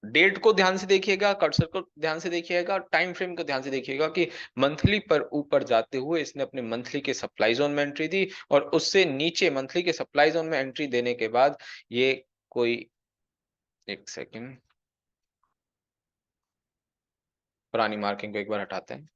डेट को ध्यान से देखिएगा, कर्सर को ध्यान से देखिएगा, टाइम फ्रेम को ध्यान से देखिएगा कि मंथली पर ऊपर जाते हुए इसने अपने मंथली के सप्लाई जोन में एंट्री दी, और उससे नीचे मंथली के सप्लाई जोन में एंट्री देने के बाद ये कोई, एक सेकेंड, पुरानी मार्किंग को एक बार हटाते हैं।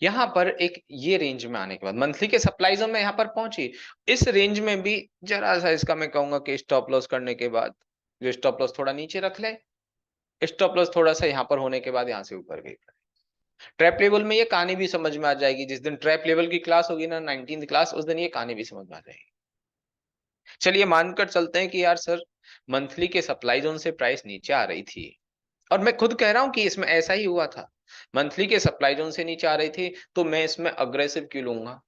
यहां पर एक ये रेंज में आने के बाद मंथली के सप्लाई जोन में यहां पर पहुंची, इस रेंज में भी जरा सा इसका मैं कहूंगा कि स्टॉप लॉस करने के बाद, जो स्टॉप लॉस थोड़ा नीचे रख ले, स्टॉप लॉस थोड़ा सा यहां पर होने के बाद यहां से ऊपर गई। ट्रैप लेवल में ये कहानी भी समझ में आ जाएगी, जिस दिन ट्रैप लेवल की क्लास होगी ना, 19th क्लास, उस दिन ये कहानी भी समझ में आ जाएगी। चलिए मानकर चलते हैं कि यार सर, मंथली के सप्लाई जोन से प्राइस नीचे आ रही थी, और मैं खुद कह रहा हूं कि इसमें ऐसा ही हुआ था, मंथली के सप्लाई जोन से नीचे आ रही थी, तो मैं इसमें अग्रेसिव क्यों लूंगा?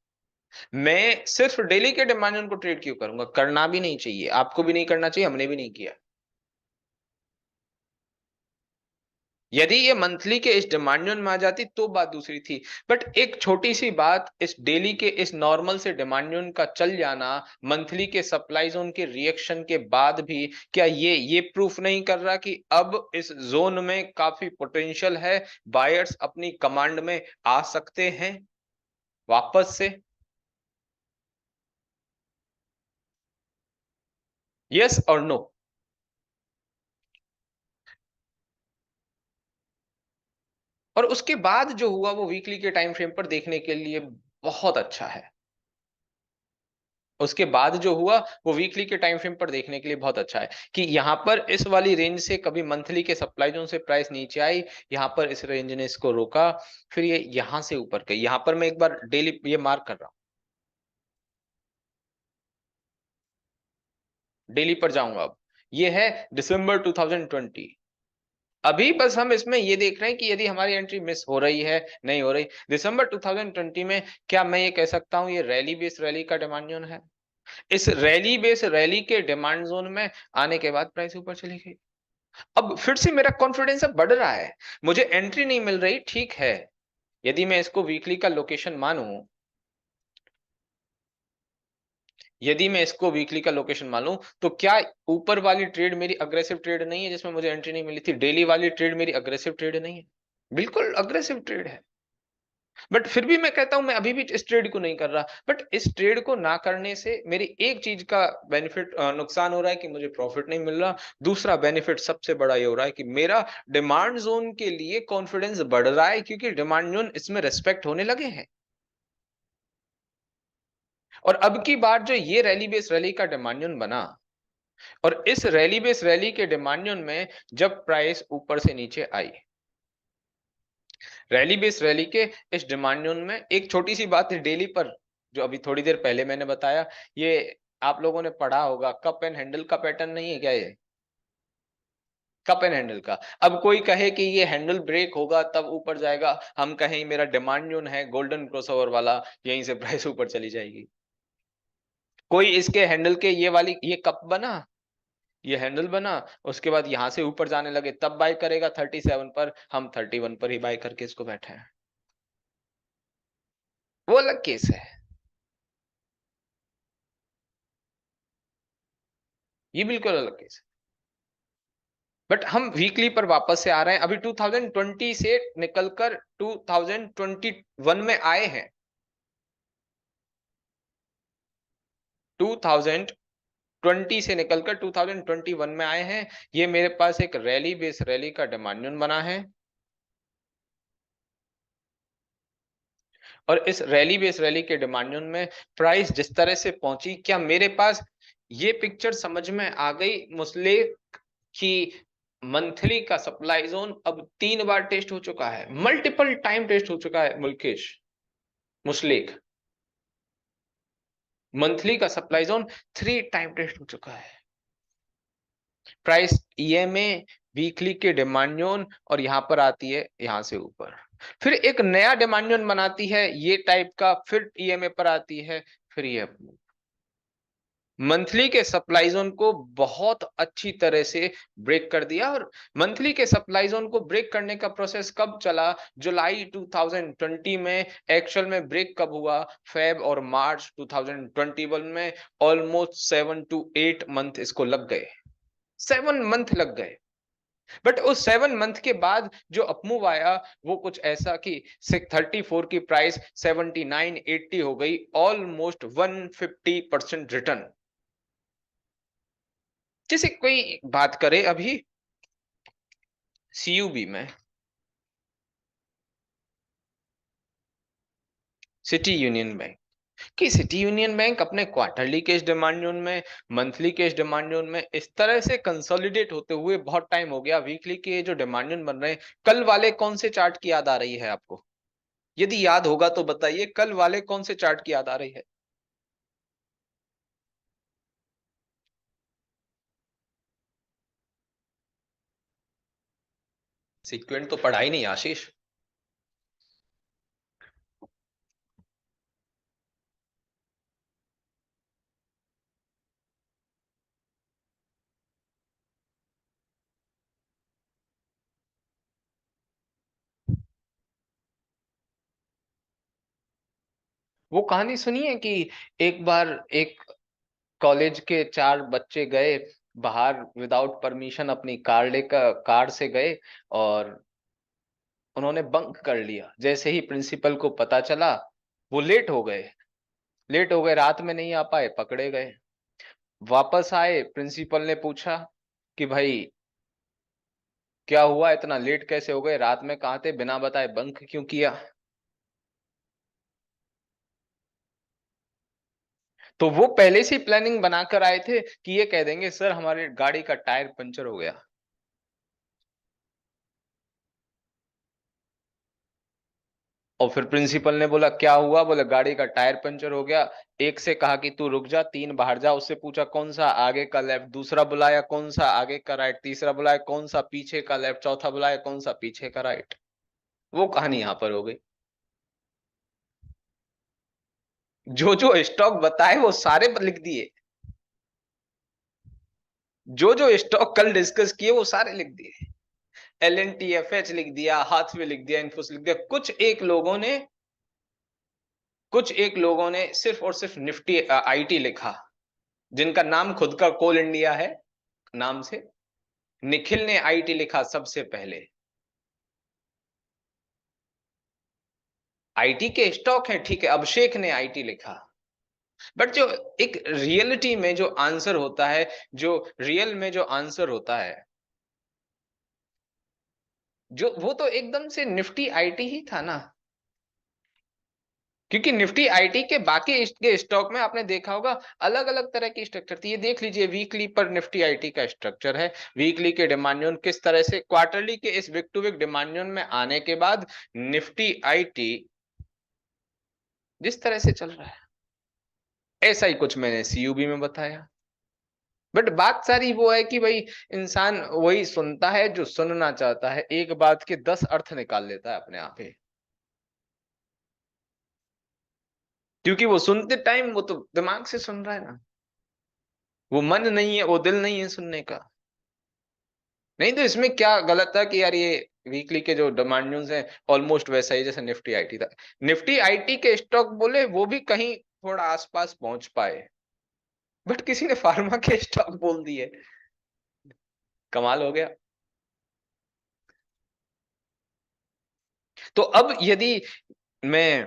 मैं सिर्फ डेली के डिमांड जोन को ट्रेड क्यों करूंगा? करना भी नहीं चाहिए, आपको भी नहीं करना चाहिए, हमने भी नहीं किया। यदि ये मंथली के इस डिमांड जोन में आ जाती तो बात दूसरी थी, बट एक छोटी सी बात, इस डेली के इस नॉर्मल से डिमांड जोन का चल जाना मंथली के सप्लाई जोन के रिएक्शन के बाद भी, क्या ये प्रूफ नहीं कर रहा कि अब इस जोन में काफी पोटेंशियल है, बायर्स अपनी कमांड में आ सकते हैं वापस से? यस और नो? और उसके बाद जो हुआ वो वीकली के टाइम फ्रेम पर देखने के लिए बहुत अच्छा है। उसके बाद जो हुआ वो वीकली के टाइम फ्रेम पर देखने के लिए बहुत अच्छा है कि यहां पर इस वाली रेंज से कभी मंथली के सप्लाई जोन से प्राइस नीचे आई, यहां पर इस रेंज ने इसको रोका, फिर ये यहां से ऊपर गई। यहां पर मैं एक बार डेली ये मार्क कर रहा हूं, डेली पर जाऊंगा अब। ये है दिसंबर 2020। अभी बस हम इसमें ये देख रहे हैं कि यदि हमारी एंट्री मिस हो रही है, नहीं हो रही। दिसंबर 2020 में क्या मैं ये कह सकता हूं ये रैली बेस रैली का डिमांड जोन है? इस रैली बेस रैली के डिमांड जोन में आने के बाद प्राइस ऊपर चली गई। अब फिर से मेरा कॉन्फिडेंस अब बढ़ रहा है, मुझे एंट्री नहीं मिल रही, ठीक है। यदि मैं इसको वीकली का लोकेशन मानूं, यदि मैं इसको वीकली का लोकेशन मानूं, तो क्या ऊपर वाली ट्रेड मेरी अग्रेसिव ट्रेड नहीं है जिसमें मुझे एंट्री नहीं मिली थी? डेली वाली ट्रेड मेरी अग्रेसिव ट्रेड नहीं है? बिल्कुल अग्रेसिव ट्रेड है। बट फिर भी मैं कहता हूं मैं अभी भी इस ट्रेड को नहीं कर रहा, बट इस ट्रेड को ना करने से मेरी एक चीज का बेनिफिट, नुकसान हो रहा है कि मुझे प्रॉफिट नहीं मिल रहा। दूसरा बेनिफिट सबसे बड़ा ये हो रहा है कि मेरा डिमांड जोन के लिए कॉन्फिडेंस बढ़ रहा है, क्योंकि डिमांड जोन इसमें रेस्पेक्ट होने लगे हैं। और अब की बार जो ये रैली बेस रैली का डिमांड जोन बना, और इस रैली बेस रैली के डिमांड जोन में जब प्राइस ऊपर से नीचे आई, रैली बेस रैली के इस डिमांड जोन में एक छोटी सी बात है डेली पर, जो अभी थोड़ी देर पहले मैंने बताया, ये आप लोगों ने पढ़ा होगा, कप एंड हैंडल का पैटर्न नहीं है क्या ये? कप एंड हैंडल का। अब कोई कहे कि ये हैंडल ब्रेक होगा तब ऊपर जाएगा, हम कहें मेरा डिमांड जोन है गोल्डन क्रॉसओवर वाला, यहीं से प्राइस ऊपर चली जाएगी। कोई इसके हैंडल के ये वाली ये कप बना, ये हैंडल बना, उसके बाद यहां से ऊपर जाने लगे तब बाय करेगा 37 पर, हम 31 पर ही बाय करके इसको बैठे हैं। वो अलग केस है, ये बिल्कुल अलग केस है। बट हम वीकली पर वापस से आ रहे हैं, अभी 2020 से निकलकर 2021 में आए हैं। 2020 से निकलकर 2021 में आए हैं। ये मेरे पास एक रैली बेस रैली का डिमांड बना है, और इस रैली बेस रैली के डिमांड में प्राइस जिस तरह से पहुंची, क्या मेरे पास ये पिक्चर समझ में आ गई मुस्लिक की मंथली का सप्लाई जोन अब 3 बार टेस्ट हो चुका है, मल्टीपल टाइम टेस्ट हो चुका है मुल्केश, मुस्लिक मंथली का सप्लाई जोन 3 टाइम टेस्ट हो चुका है। प्राइस ईएमए वीकली के डिमांड जोन, और यहां पर आती है यहां से ऊपर, फिर एक नया डिमांड जोन बनाती है ये टाइप का, फिर ईएमए पर आती है, फिर ये मंथली के सप्लाई जोन को बहुत अच्छी तरह से ब्रेक कर दिया। और मंथली के सप्लाई जोन को ब्रेक करने का प्रोसेस कब चला, जुलाई 2020 में, एक्चुअल में ब्रेक कब हुआ, फेब और मार्च 2021 में। ऑलमोस्ट 7 to 8 मंथ इसको लग गए, 7 मंथ लग गए। बट उस 7 मंथ के बाद जो अपमूव आया वो कुछ ऐसा कि 634 की प्राइस 79-80 हो गई, ऑलमोस्ट 150% रिटर्न। जैसे कोई बात करे अभी सीयूबी में, सिटी यूनियन बैंक, कि सिटी यूनियन बैंक अपने क्वार्टरली कैश डिमांड जोन में, मंथली कैश डिमांड जोन में इस तरह से कंसोलिडेट होते हुए बहुत टाइम हो गया। वीकली के जो डिमांड जोन बन रहे हैं, कल वाले कौन से चार्ट की याद आ रही है आपको? यदि याद होगा तो बताइए, कल वाले कौन से चार्ट की याद आ रही है? सीक्वेंट तो पढ़ा ही नहीं आशीष। वो कहानी सुनी है कि एक बार एक कॉलेज के 4 बच्चे गए बाहर, विदाउट परमिशन अपनी कार लेकर, कार से गए, और उन्होंने बंक कर लिया। जैसे ही प्रिंसिपल को पता चला, वो लेट हो गए, लेट हो गए, रात में नहीं आ पाए, पकड़े गए। वापस आए, प्रिंसिपल ने पूछा कि भाई क्या हुआ, इतना लेट कैसे हो गए, रात में कहाँ थे, बिना बताए बंक क्यों किया? तो वो पहले से प्लानिंग बनाकर आए थे कि ये कह देंगे सर हमारी गाड़ी का टायर पंचर हो गया। और फिर प्रिंसिपल ने बोला क्या हुआ, बोले गाड़ी का टायर पंचर हो गया। एक से कहा कि तू रुक जा, 3 बाहर जा, उससे पूछा कौन सा आगे का लेफ्ट, दूसरा बुलाया कौन सा आगे का राइट, तीसरा बुलाया कौन सा पीछे का लेफ्ट, चौथा बुलाया कौन सा पीछे का राइट। वो कहानी यहां पर हो गई। जो जो स्टॉक बताए वो सारे लिख दिए, जो जो स्टॉक कल डिस्कस किए वो सारे लिख दिए। LNTFH लिख दिया, हाथवे लिख दिया, इन्फोसिस लिख दिया। कुछ एक लोगों ने सिर्फ और सिर्फ निफ्टी आईटी लिखा, जिनका नाम खुद का कोल इंडिया है नाम से। निखिल ने आईटी लिखा सबसे पहले। आईटी के स्टॉक है, ठीक है, अभिषेक ने आईटी लिखा। बट जो एक रियलिटी में जो आंसर होता है, जो रियल में जो आंसर होता है, जो वो तो एकदम से निफ्टी आईटी ही था ना। क्योंकि निफ्टी आईटी के बाकी के स्टॉक में आपने देखा होगा अलग अलग तरह की स्ट्रक्चर थी। ये देख लीजिए वीकली पर निफ्टी आईटी का स्ट्रक्चर है, वीकली के डिमांड किस तरह से, क्वार्टरली के इस वीक टू वीक डिमांड में आने के बाद निफ्टी आईटी जिस तरह से चल रहा है, ऐसा ही कुछ मैंने सीयूबी में बताया। बट बात सारी वो है कि भाई इंसान वही सुनता है जो सुनना चाहता है, एक बात के 10 अर्थ निकाल लेता है अपने आप ही। क्योंकि वो सुनते टाइम वो तो दिमाग से सुन रहा है ना, वो मन नहीं है, वो दिल नहीं है सुनने का। नहीं तो इसमें क्या गलत था कि यार ये वीकली के जो डिमांड न्यूज है ऑलमोस्ट वैसा ही जैसे निफ्टी आईटी था। निफ्टी आईटी के स्टॉक बोले वो भी कहीं थोड़ा आसपास पहुंच पाए, बट किसी ने फार्मा के स्टॉक बोल दिए, कमाल हो गया। तो अब यदि मैं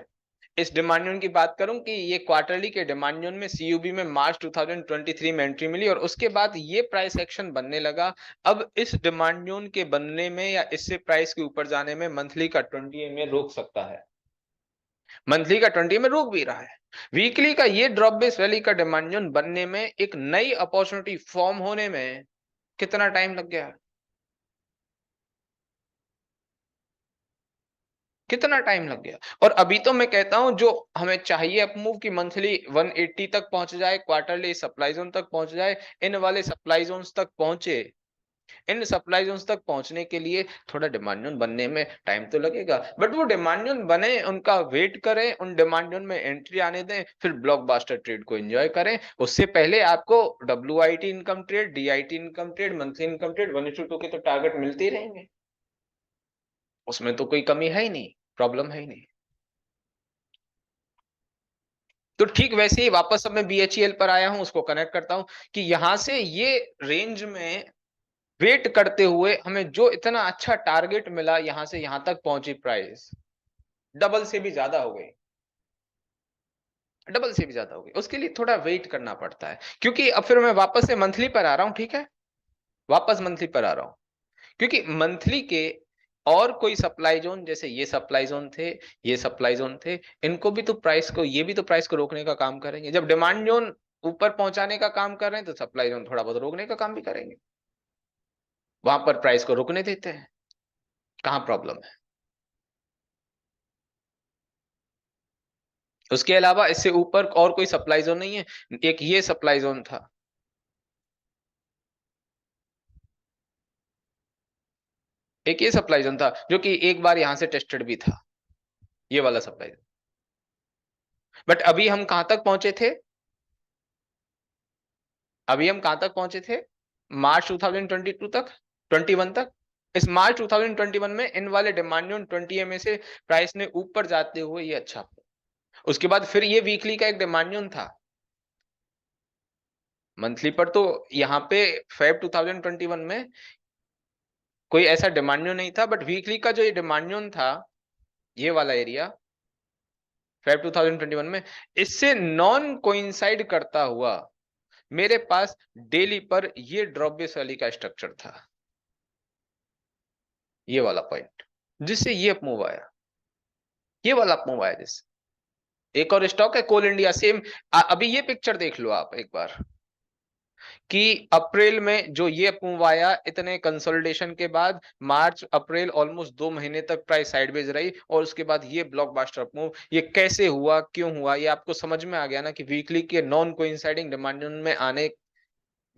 इस डिमांड जोन की बात करूं कि ये क्वार्टरली के डिमांड जोन में सीयूबी में मार्च 2023 में एंट्री मिली और उसके बाद ये प्राइस एक्शन बनने लगा। अब इस डिमांड जोन के बनने में या इससे प्राइस के ऊपर जाने में मंथली का 20 में रोक सकता है, मंथली का 20 में रोक भी रहा है। वीकली का ये ड्रॉप बेस रैली का डिमांड जोन बनने में, एक नई अपॉर्चुनिटी फॉर्म होने में कितना टाइम लग गया, कितना टाइम लग गया। और अभी तो मैं कहता हूं जो हमें चाहिए अपमूव की मंथली 180 तक पहुंच जाए, क्वार्टरली सप्लाई जोन तक पहुंच जाए, इन वाले सप्लाई जोन्स तक पहुंचे। इन सप्लाई जोन्स तक पहुंचने के लिए थोड़ा डिमांड जोन बनने में टाइम तो लगेगा, बट वो डिमांड जोन बने, उनका वेट करें, उन डिमांड जोन में एंट्री आने दें, फिर ब्लॉकबस्टर ट्रेड को एंजॉय करें। उससे पहले आपको WIT income trade, DIT income trade, monthly income trade 1:2 के तो टारगेट मिलते ही रहेंगे, उसमें तो कोई कमी है ही नहीं, प्रॉब्लम है ही नहीं। तो ठीक वैसे ही वापस अब मैं BHEL पर आया हूं, उसको कनेक्ट करता हूं कि यहां से ये रेंज में वेट करते हुए हमें जो इतना अच्छा टारगेट मिला, यहां से यहां तक पहुंची प्राइस डबल से भी ज्यादा हो गई, डबल से भी ज्यादा हो गई। उसके लिए थोड़ा वेट करना पड़ता है, क्योंकि अब फिर मैं वापस से मंथली पर आ रहा हूं, ठीक है, वापस मंथली पर आ रहा हूं, क्योंकि मंथली के और कोई सप्लाई जोन, जैसे ये सप्लाई जोन थे, ये सप्लाई जोन थे, इनको भी तो प्राइस को, ये भी तो प्राइस को रोकने का काम करेंगे। जब डिमांड जोन ऊपर पहुंचाने का काम कर रहे हैं तो सप्लाई जोन थोड़ा बहुत रोकने का काम भी करेंगे, वहां पर प्राइस को रुकने देते हैं, कहां प्रॉब्लम है। उसके अलावा इससे ऊपर और कोई सप्लाई जोन नहीं है, एक ये सप्लाई जोन था, एक ये सप्लाई जोन था जो कि एक बार यहां से टेस्टेड भी था, ये वाला सप्लाई जोन। बट अभी हम कहां तक पहुंचे थे, अभी हम कहां तक पहुंचे थे, मार्च 2022 तक, 21 तक। इस मार्च 2021 में इन वाले डिमांड जोन 20 में से प्राइस ने ऊपर जाते हुए ये अच्छा, उसके बाद फिर ये वीकली का एक डिमांड जोन था, मंथली पर तो यहाँ पे फेब 2021 में कोई ऐसा डिमांड जोन नहीं था, बट वीकली का जो ये डिमांड जोन था, ये वाला एरिया फेब 2021 में, इससे नॉन कोइंसाइड करता हुआ मेरे पास डेली पर ये ड्रॉप बेस रैली का स्ट्रक्चर था, ये वाला पॉइंट, जिससे ये अप मूव आया, ये वाला अप मूव आया जिससे। एक और स्टॉक है कोल इंडिया, सेम। अभी ये पिक्चर देख लो आप एक बार कि अप्रैल में जो ये अप मूव आया, इतने कंसोलिडेशन के बाद मार्च अप्रैल ऑलमोस्ट 2 महीने तक प्राइस साइडवेज रही, और उसके बाद ये ब्लॉकबस्टर अप मूव, ये कैसे हुआ, क्यों हुआ, ये आपको समझ में आ गया ना कि वीकली के नॉन कोइंसाइडिंग डिमांड में आने,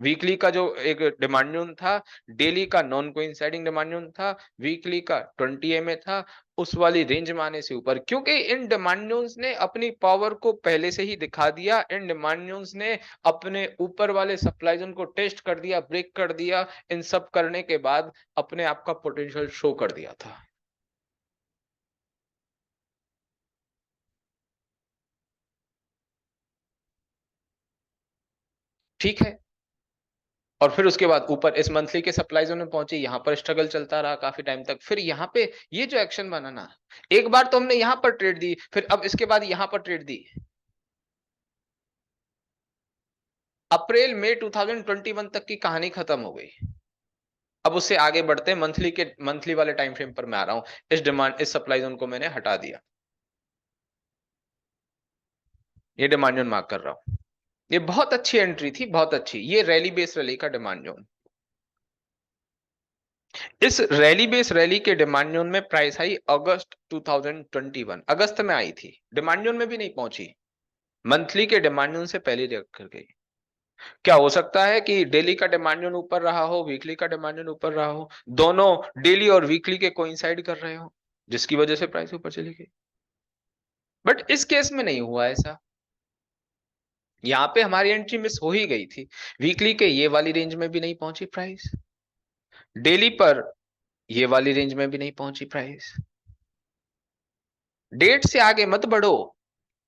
वीकली का जो एक डिमांड जोन था, डेली का नॉन कोइंसाइडिंग डिमांड जोन था, वीकली का 20 में था, उस वाली रेंज में आने से ऊपर, क्योंकि इन डिमांड जोन्स ने अपनी पावर को पहले से ही दिखा दिया, इन डिमांड जोन्स ने अपने ऊपर वाले सप्लाई जोन को टेस्ट कर दिया, ब्रेक कर दिया, इन सब करने के बाद अपने आप का पोटेंशियल शो कर दिया था। ठीक है, और फिर उसके बाद ऊपर इस मंथली के सप्लाई जोन में पहुंचे, यहां पर स्ट्रगल चलता रहा काफी टाइम तक, फिर यहाँ पे ये जो एक्शन बना ना, एक बार तो हमने यहां पर ट्रेड दी, फिर अब इसके बाद यहां पर ट्रेड दी, अप्रैल मई 2021 तक की कहानी खत्म हो गई। अब उससे आगे बढ़ते हैं, मंथली वाले टाइम फ्रेम पर मैं आ रहा हूं, इस सप्लाई जोन को मैंने हटा दिया, ये डिमांड जोन मार्क कर रहा हूं, ये बहुत अच्छी एंट्री थी, बहुत अच्छी, ये रैली बेस रैली का डिमांड जोन। इस रैली बेस रैली के डिमांड जोन में प्राइस आई अगस्त 2021, अगस्त में आई थी, डिमांड जोन में भी नहीं पहुंची, मंथली के डिमांड जोन से पहले रिएक्ट कर गई। क्या हो सकता है कि डेली का डिमांड जोन ऊपर रहा हो, वीकली का डिमांड जोन ऊपर रहा हो, दोनों डेली और वीकली के कोइंसाइड कर रहे हो, जिसकी वजह से प्राइस ऊपर चली गई। बट इस केस में नहीं हुआ ऐसा, यहां पे हमारी एंट्री मिस हो ही गई थी, वीकली के ये वाली रेंज में भी नहीं पहुंची प्राइस, डेली पर ये वाली रेंज में भी नहीं पहुंची प्राइस। डेट से आगे मत बढ़ो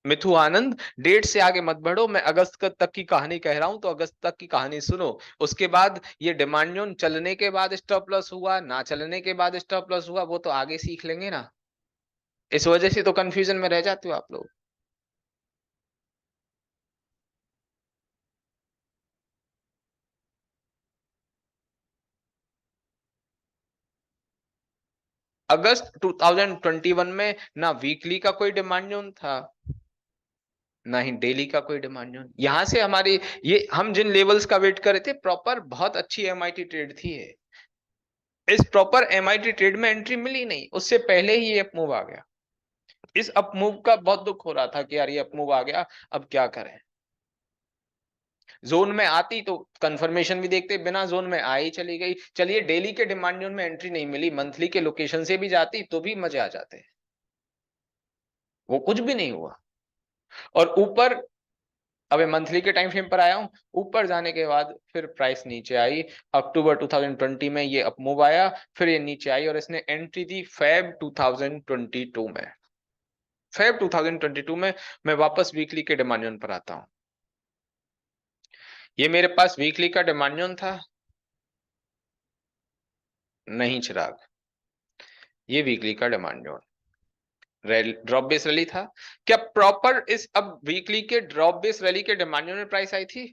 मिथु आनंद, डेट से आगे मत बढ़ो, मैं अगस्त तक की कहानी कह रहा हूं तो अगस्त तक की कहानी सुनो। उसके बाद ये डिमांड जोन चलने के बाद स्टॉप लॉस हुआ, ना चलने के बाद स्टॉप लॉस हुआ, वो तो आगे सीख लेंगे ना। इस वजह से तो कंफ्यूजन में रह जाते हो आप लोग। अगस्त 2021 में ना वीकली का कोई डिमांड जोन था, ना ही डेली का कोई डिमांड जोन। यहां से हमारी, ये हम जिन लेवल्स का वेट कर रहे थे, प्रॉपर बहुत अच्छी एमआईटी ट्रेड थी ये। इस प्रॉपर एमआईटी ट्रेड में एंट्री मिली नहीं, उससे पहले ही ये अपमूव आ गया। इस अपमूव का बहुत दुख हो रहा था कि यार ये अपमूव आ गया, अब क्या करें। जोन में आती तो कंफर्मेशन भी देखते, बिना जोन में आई चली गई। चलिए डेली के डिमांड जोन में एंट्री नहीं मिली, मंथली के लोकेशन से भी जाती तो भी मजे आ जाते, वो कुछ भी नहीं हुआ। और ऊपर, अब मंथली के टाइम फ्रेम पर आया हूं, ऊपर जाने के बाद फिर प्राइस नीचे आई। अक्टूबर 2020 में ये अपमूव आया, फिर ये नीचे आई और इसने एंट्री दी फेब 2022 में। फेब 2022 में मैं वापस वीकली के डिमांड जोन पर आता हूं। ये मेरे पास वीकली का डिमांड जोन था नहीं चिराग, ये वीकली का demand zone drop base rally था क्या प्रॉपर? इस अब वीकली के ड्रॉप बेस रैली के डिमांड जोन में प्राइस आई थी।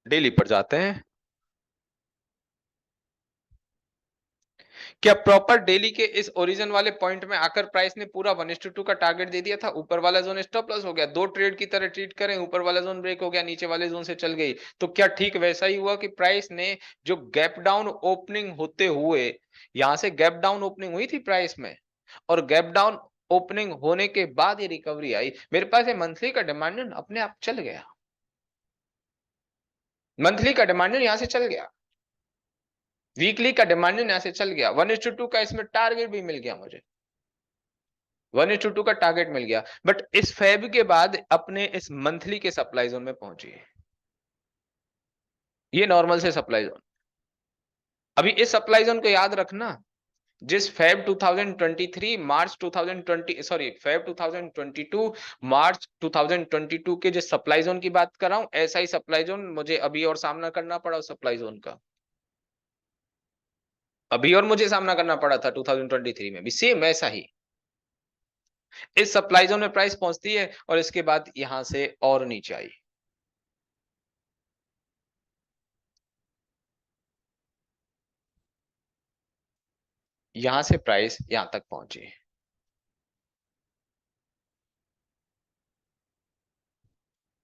डेली पर जाते हैं, क्या प्रॉपर डेली के इस ओरिजिन वाले पॉइंट में आकर प्राइस ने पूरा 1:2 का टारगेट दे दिया था? ऊपर वाला जोन स्टॉप लॉस हो गया, दो ट्रेड की तरह ट्रीट करें, ऊपर वाला जोन ब्रेक हो गया, नीचे वाले जोन से चल गई, तो क्या ठीक वैसा ही हुआ कि प्राइस ने जो गैप डाउन ओपनिंग होते हुए, यहां से गैप डाउन ओपनिंग हुई थी प्राइस में, और गैप डाउन ओपनिंग होने के बाद ये रिकवरी आई, मेरे पास ये मंथली का डिमांड अपने आप चल गया, मंथली का डिमांड यहां से चल गया, वीकली का डिमांड यहां से चल गया, 1:2 का इसमें टारगेट भी मिल गया मुझे, 1:2 का टारगेट मिल गया। बट इस फेब के बाद अपने इस मंथली के सप्लाई जोन में पहुंची है, ये नॉर्मल से सप्लाई जोन। अभी इस सप्लाई जोन को याद रखना, जिस फेब 2023 मार्च 2020 सॉरी फेब 2022 मार्च 2022 के जिस सप्लाई जोन की बात कर रहा हूं, ऐसा ही सप्लाई जोन मुझे अभी और सामना करना पड़ा उस सप्लाई जोन का, अभी और मुझे सामना करना पड़ा था 2023 में भी सेम ऐसा ही। इस सप्लाई जोन में प्राइस पहुंचती है और इसके बाद यहां से और नीचे आई, यहां से प्राइस यहां तक पहुंची।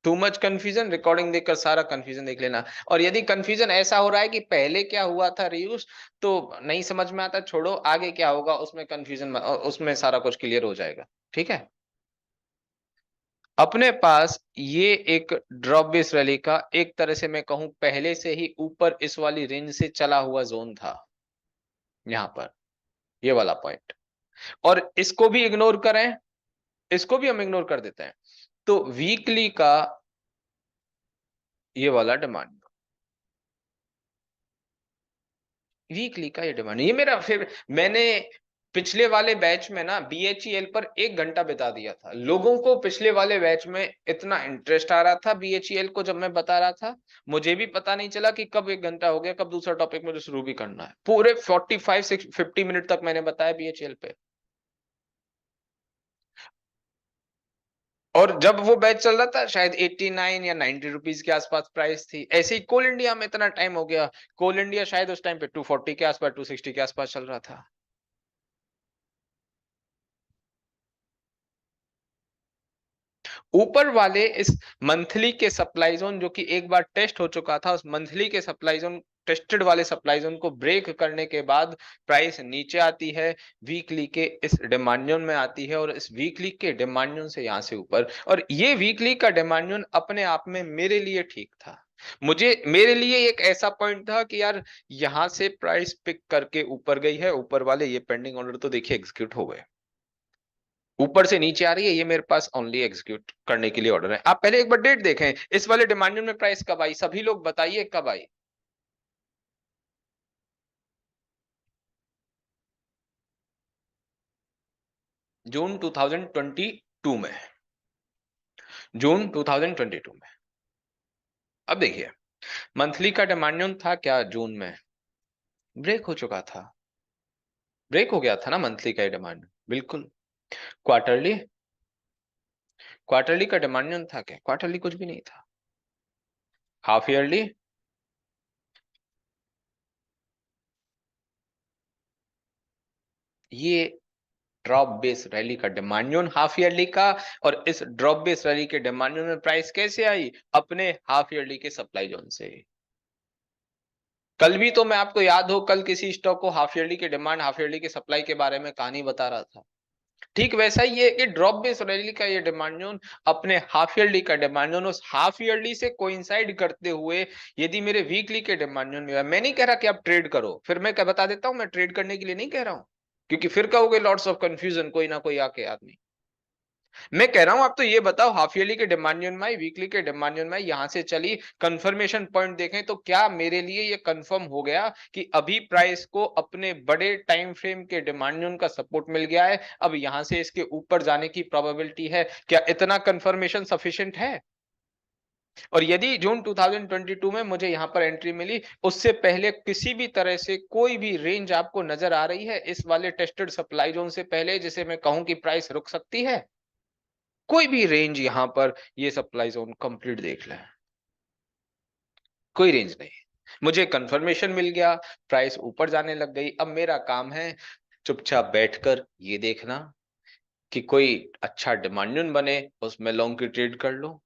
टू मच कंफ्यूजन, रिकॉर्डिंग देखकर सारा कंफ्यूजन देख लेना। और यदि कंफ्यूजन ऐसा हो रहा है कि पहले क्या हुआ था रियूज, तो नहीं समझ में आता, छोड़ो, आगे क्या होगा उसमें कंफ्यूजन, उसमें सारा कुछ क्लियर हो जाएगा। ठीक है, अपने पास ये एक ड्रॉप बेस रैली का, एक तरह से मैं कहूं पहले से ही ऊपर इस वाली रेंज से चला हुआ जोन था, यहां पर ये वाला पॉइंट, और इसको भी इग्नोर करें, इसको भी हम इग्नोर कर देते हैं, तो वीकली का ये वाला डिमांड, वीकली का ये डिमांड, ये मेरा फिर, मैंने पिछले वाले बैच में ना बीएचईएल पर 1 घंटा बिता दिया था। लोगों को पिछले वाले बैच में इतना इंटरेस्ट आ रहा था बीएचईएल को, जब मैं बता रहा था मुझे भी पता नहीं चला कि कब 1 घंटा हो गया, कब दूसरा टॉपिक मुझे शुरू भी करना है। पूरे 50 मिनट तक मैंने बताया बीएचईएल पे, और जब वो बैच चल रहा था शायद 89 या 90 रुपीज के आसपास प्राइस थी। ऐसे ही कोल इंडिया में इतना टाइम हो गया, कोल इंडिया शायद उस टाइम पे 240 के आसपास, 260 के आसपास चल रहा था। ऊपर वाले इस मंथली के सप्लाई जोन, जो कि एक बार टेस्ट हो चुका था, उस मंथली के सप्लाई जोन, टेस्टेड वाले सप्लाई जोन को ब्रेक करने के बाद प्राइस नीचे आती है, वीकली के इस डिमांड जोन में आती है, और इस वीकली के डिमांड जोन से यहां से ऊपर, और ये वीकली का डिमांड जोन अपने आप में मेरे लिए ठीक था। मुझे, मेरे लिए एक ऐसा पॉइंट था कि यार यहां से प्राइस पिक करके ऊपर गई है, ऊपर वाले ये पेंडिंग ऑर्डर तो देखिए एग्जीक्यूट हो गए, ऊपर से नीचे आ रही है, ये मेरे पास ओनली एग्जीक्यूट करने के लिए ऑर्डर है। आप पहले एक बार डेट देखें, इस वाले डिमांड में प्राइस कब आई, सभी लोग बताइए कब आई। जून 2022 में, जून 2022 में। अब देखिए, मंथली का डिमांड था क्या जून में, ब्रेक हो चुका था, ब्रेक हो गया था ना मंथली का डिमांड, बिल्कुल। क्वार्टरली, क्वार्टरली का डिमांड जोन था क्या? क्वार्टरली कुछ भी नहीं था। हाफ ईयरली, ये ड्रॉप बेस रैली का डिमांड जोन हाफ ईयरली का। और इस ड्रॉप बेस रैली के डिमांड जोन में प्राइस कैसे आई? अपने हाफ ईयरली के सप्लाई जोन से। कल भी तो मैं आपको याद हो, कल किसी स्टॉक को हाफ ईयरली के डिमांड, हाफ ईयरली के सप्लाई के बारे में कहानी बता रहा था। ठीक वैसा ही है कि ड्रॉप बेस रैली का ये डिमांड जोन अपने हाफ ईयरली का डिमांड जोन, उस हाफ ईयरली से कोइंसाइड करते हुए यदि मेरे वीकली के डिमांड जोन में, मैं नहीं कह रहा कि आप ट्रेड करो, फिर मैं क्या बता देता हूं, मैं ट्रेड करने के लिए नहीं कह रहा हूं, क्योंकि फिर कहोगे लॉट्स ऑफ कंफ्यूजन, कोई ना कोई आके आदमी। मैं कह रहा हूं आप तो ये बताओ, हाफ ईयरली के डिमांड जोन में, वीकली के डिमांड जोन में यहां से चली, कंफर्मेशन पॉइंट देखें तो क्या मेरे लिए ये कंफर्म हो गया कि अभी प्राइस को अपने बड़े टाइम फ्रेम के डिमांड जोन का सपोर्ट मिल गया है, अब यहां से इसके ऊपर जाने की प्रोबेबिलिटी है? क्या इतना कंफर्मेशन सफिशिएंट है? और यदि जून 2022 में मुझे यहां पर एंट्री मिली, उससे पहले किसी भी तरह से कोई भी रेंज आपको नजर आ रही है इस वाले टेस्टेड सप्लाई जोन से पहले, जिसे मैं कहूं कि प्राइस रुक सकती है? कोई भी रेंज यहां पर, ये सप्लाई जोन कंप्लीट देख लें, कोई रेंज नहीं। मुझे कंफर्मेशन मिल गया, प्राइस ऊपर जाने लग गई। अब मेरा काम है चुपचाप बैठकर ये देखना कि कोई अच्छा डिमांड जोन बने, उसमें लॉन्ग की ट्रेड कर लो।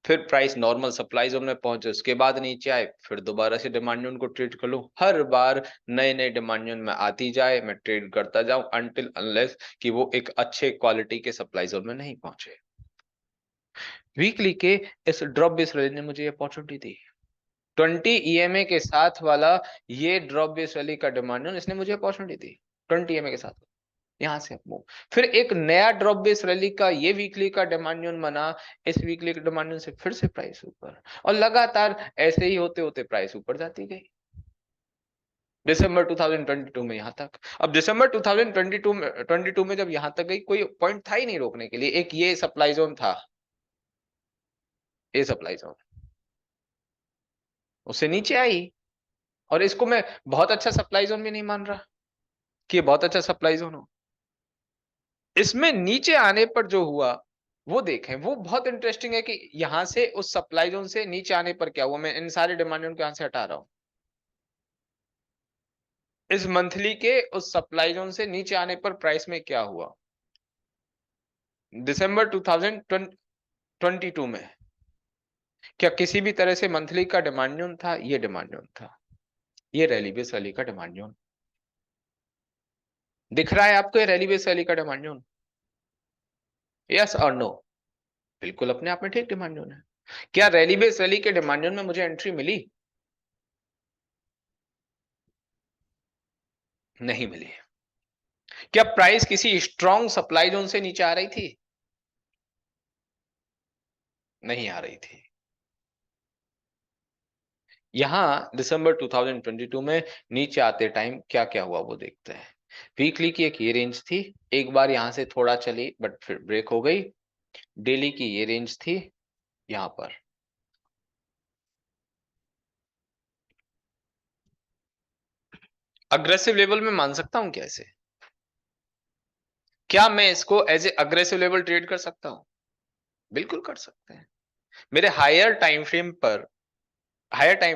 फिर प्राइस नॉर्मल सप्लाई जोन में पहुंचे, उसके बाद नीचे आए, फिर दोबारा से डिमांड जोन को ट्रेड कर लो। हर बार नए नए डिमांड जोन में आती जाए, मैं ट्रेड करता जाऊं अनटिल अनलेस कि वो एक अच्छे क्वालिटी के सप्लाई जोन में नहीं पहुंचे। वीकली के इस ड्रॉप बेस रैली ने मुझे अपॉर्चुनिटी दी। 20 ईएमए के साथ वाला ये ड्रॉप बेस रैली का डिमांड जोन, इसने मुझे अपॉर्चुनिटी दी 20 ईएमए के साथ। यहां से मूव, फिर एक नया ड्रॉप बेस रैली का ये वीकली का डिमांड जोन बना, इस वीकली के डिमांड जोन से फिर से प्राइस ऊपर, और लगातार ऐसे ही होते होते प्राइस ऊपर जाती गई दिसंबर 2022 में यहां तक। अब दिसंबर 2022 में जब यहां तक गई, कोई पॉइंट था ही नहीं रोकने के लिए। एक ये सप्लाई जोन था, ये सप्लाई जोन, उससे नीचे आई। और इसको मैं बहुत अच्छा सप्लाई जोन भी नहीं मान रहा कि ये बहुत अच्छा सप्लाई जोन हो। इसमें नीचे आने पर जो हुआ वो देखें, वो बहुत इंटरेस्टिंग है कि यहां से उस सप्लाई जोन से नीचे आने पर क्या हुआ। मैं इन सारे डिमांड जोन को यहां से हटा रहा हूं। इस मंथली के उस सप्लाई जोन से नीचे आने पर प्राइस में क्या हुआ दिसंबर 2022 में? क्या किसी भी तरह से मंथली का डिमांड जोन था? ये डिमांड जोन था, ये रैली बेस रैली का डिमांड जोन। दिख रहा है आपको ये रैली बेस रैली का डिमांड जोन? यस और नो? बिल्कुल अपने आप में ठीक डिमांड जोन है। क्या रैली बेस रैली के डिमांड जोन में मुझे एंट्री मिली? नहीं मिली। क्या प्राइस किसी स्ट्रॉन्ग सप्लाई जोन से नीचे आ रही थी? नहीं आ रही थी। यहां दिसंबर 2022 में नीचे आते टाइम क्या क्या हुआ वो देखते हैं। वीकली की एक ये रेंज थी, एक बार यहां से थोड़ा चली बट फिर ब्रेक हो गई। डेली की ये रेंज थी यहां पर। अग्रेसिव लेवल में मान सकता हूं क्या इसे? क्या मैं इसको as a aggressive level trade कर सकता हूं? बिल्कुल कर सकते हैं। मेरे हायर टाइम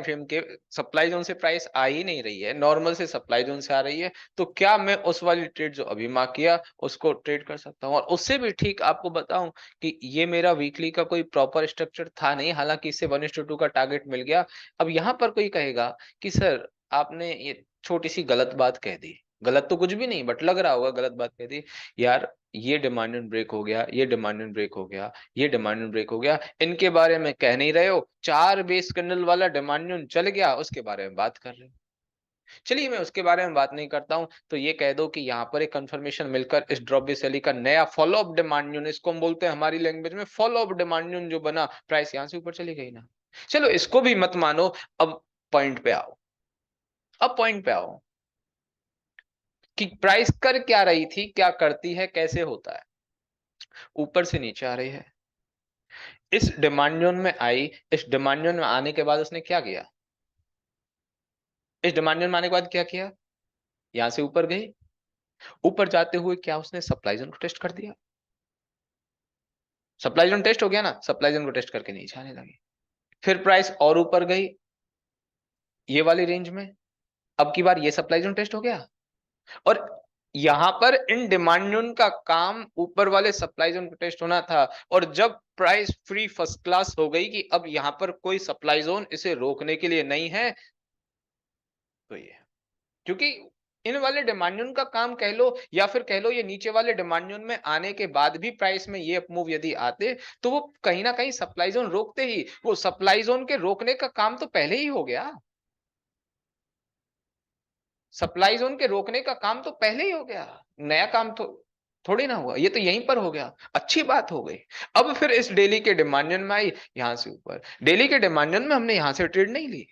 फ्रेम के सप्लाई जोन से प्राइस आ ही नहीं रही है, नॉर्मल से सप्लाई जोन से आ रही है, तो क्या मैं उस वाली ट्रेड जो अभी मार्क किया उसको ट्रेड कर सकता हूं? और उससे भी ठीक आपको बताऊं कि ये मेरा वीकली का कोई प्रॉपर स्ट्रक्चर था नहीं, हालांकि इससे 1:2 का टारगेट मिल गया। अब यहां पर कोई कहेगा कि सर आपने ये छोटी सी गलत बात कह दी, गलत तो कुछ भी नहीं बट लग रहा होगा गलत बात कह दी। यार ये डिमांड ब्रेक हो गया, ये डिमांड ब्रेक हो गया, ये डिमांड ब्रेक हो गया, इनके बारे में कह नहीं रहे हो। 4 बेस कैंडल वाला डिमांड चल गया, उसके बारे में बात कर रहे हो। चलिए मैं उसके बारे में बात नहीं करता हूं, तो ये कह दो कि यहां पर एक कंफर्मेशन मिलकर इस ड्रॉप बेस रैली का नया फॉलो अप डिमांड, इसको हम बोलते हैं हमारी लैंग्वेज में फॉलो अप डिमांड, जो बना, प्राइस यहां से ऊपर चली गई ना। चलो इसको भी मत मानो। अब पॉइंट पे आओ, अब पॉइंट पे आओ कि प्राइस कर क्या रही थी, क्या करती है, कैसे होता है। ऊपर से नीचे आ रही है, इस डिमांड जोन में आई, इस डिमांड जोन में आने के बाद उसने क्या किया? इस डिमांड जोन में आने के बाद क्या किया? यहां से ऊपर गई, ऊपर जाते हुए क्या उसने सप्लाई जोन को टेस्ट कर दिया? सप्लाई जोन टेस्ट हो गया ना, सप्लाई जोन को टेस्ट करके नीचे आने लगी। फिर प्राइस और ऊपर गई ये वाली रेंज में, अब की बार ये सप्लाई जोन टेस्ट हो गया, और यहां पर इन डिमांड जोन का काम ऊपर वाले सप्लाई जोन को टेस्ट होना था, और जब प्राइस फ्री फर्स्ट क्लास हो गई कि अब यहां पर कोई सप्लाई जोन इसे रोकने के लिए नहीं है, तो ये, क्योंकि इन वाले डिमांड जोन का काम कह लो या फिर कह लो ये नीचे वाले डिमांड जोन में आने के बाद भी प्राइस में ये अपमूव यदि आते, तो वो कहीं ना कहीं सप्लाई जोन रोकते ही, वो सप्लाई जोन के रोकने का काम तो पहले ही हो गया, सप्लाई जोन के रोकने का काम तो पहले ही हो गया, नया काम तो थोड़ी ना हुआ, ये तो यहीं पर हो गया, अच्छी बात हो गई। अब फिर इस डेली के डिमांड जोन में आई, यहां से ऊपर डेली के डिमांड जोन में हमने यहां से ट्रेड नहीं ली,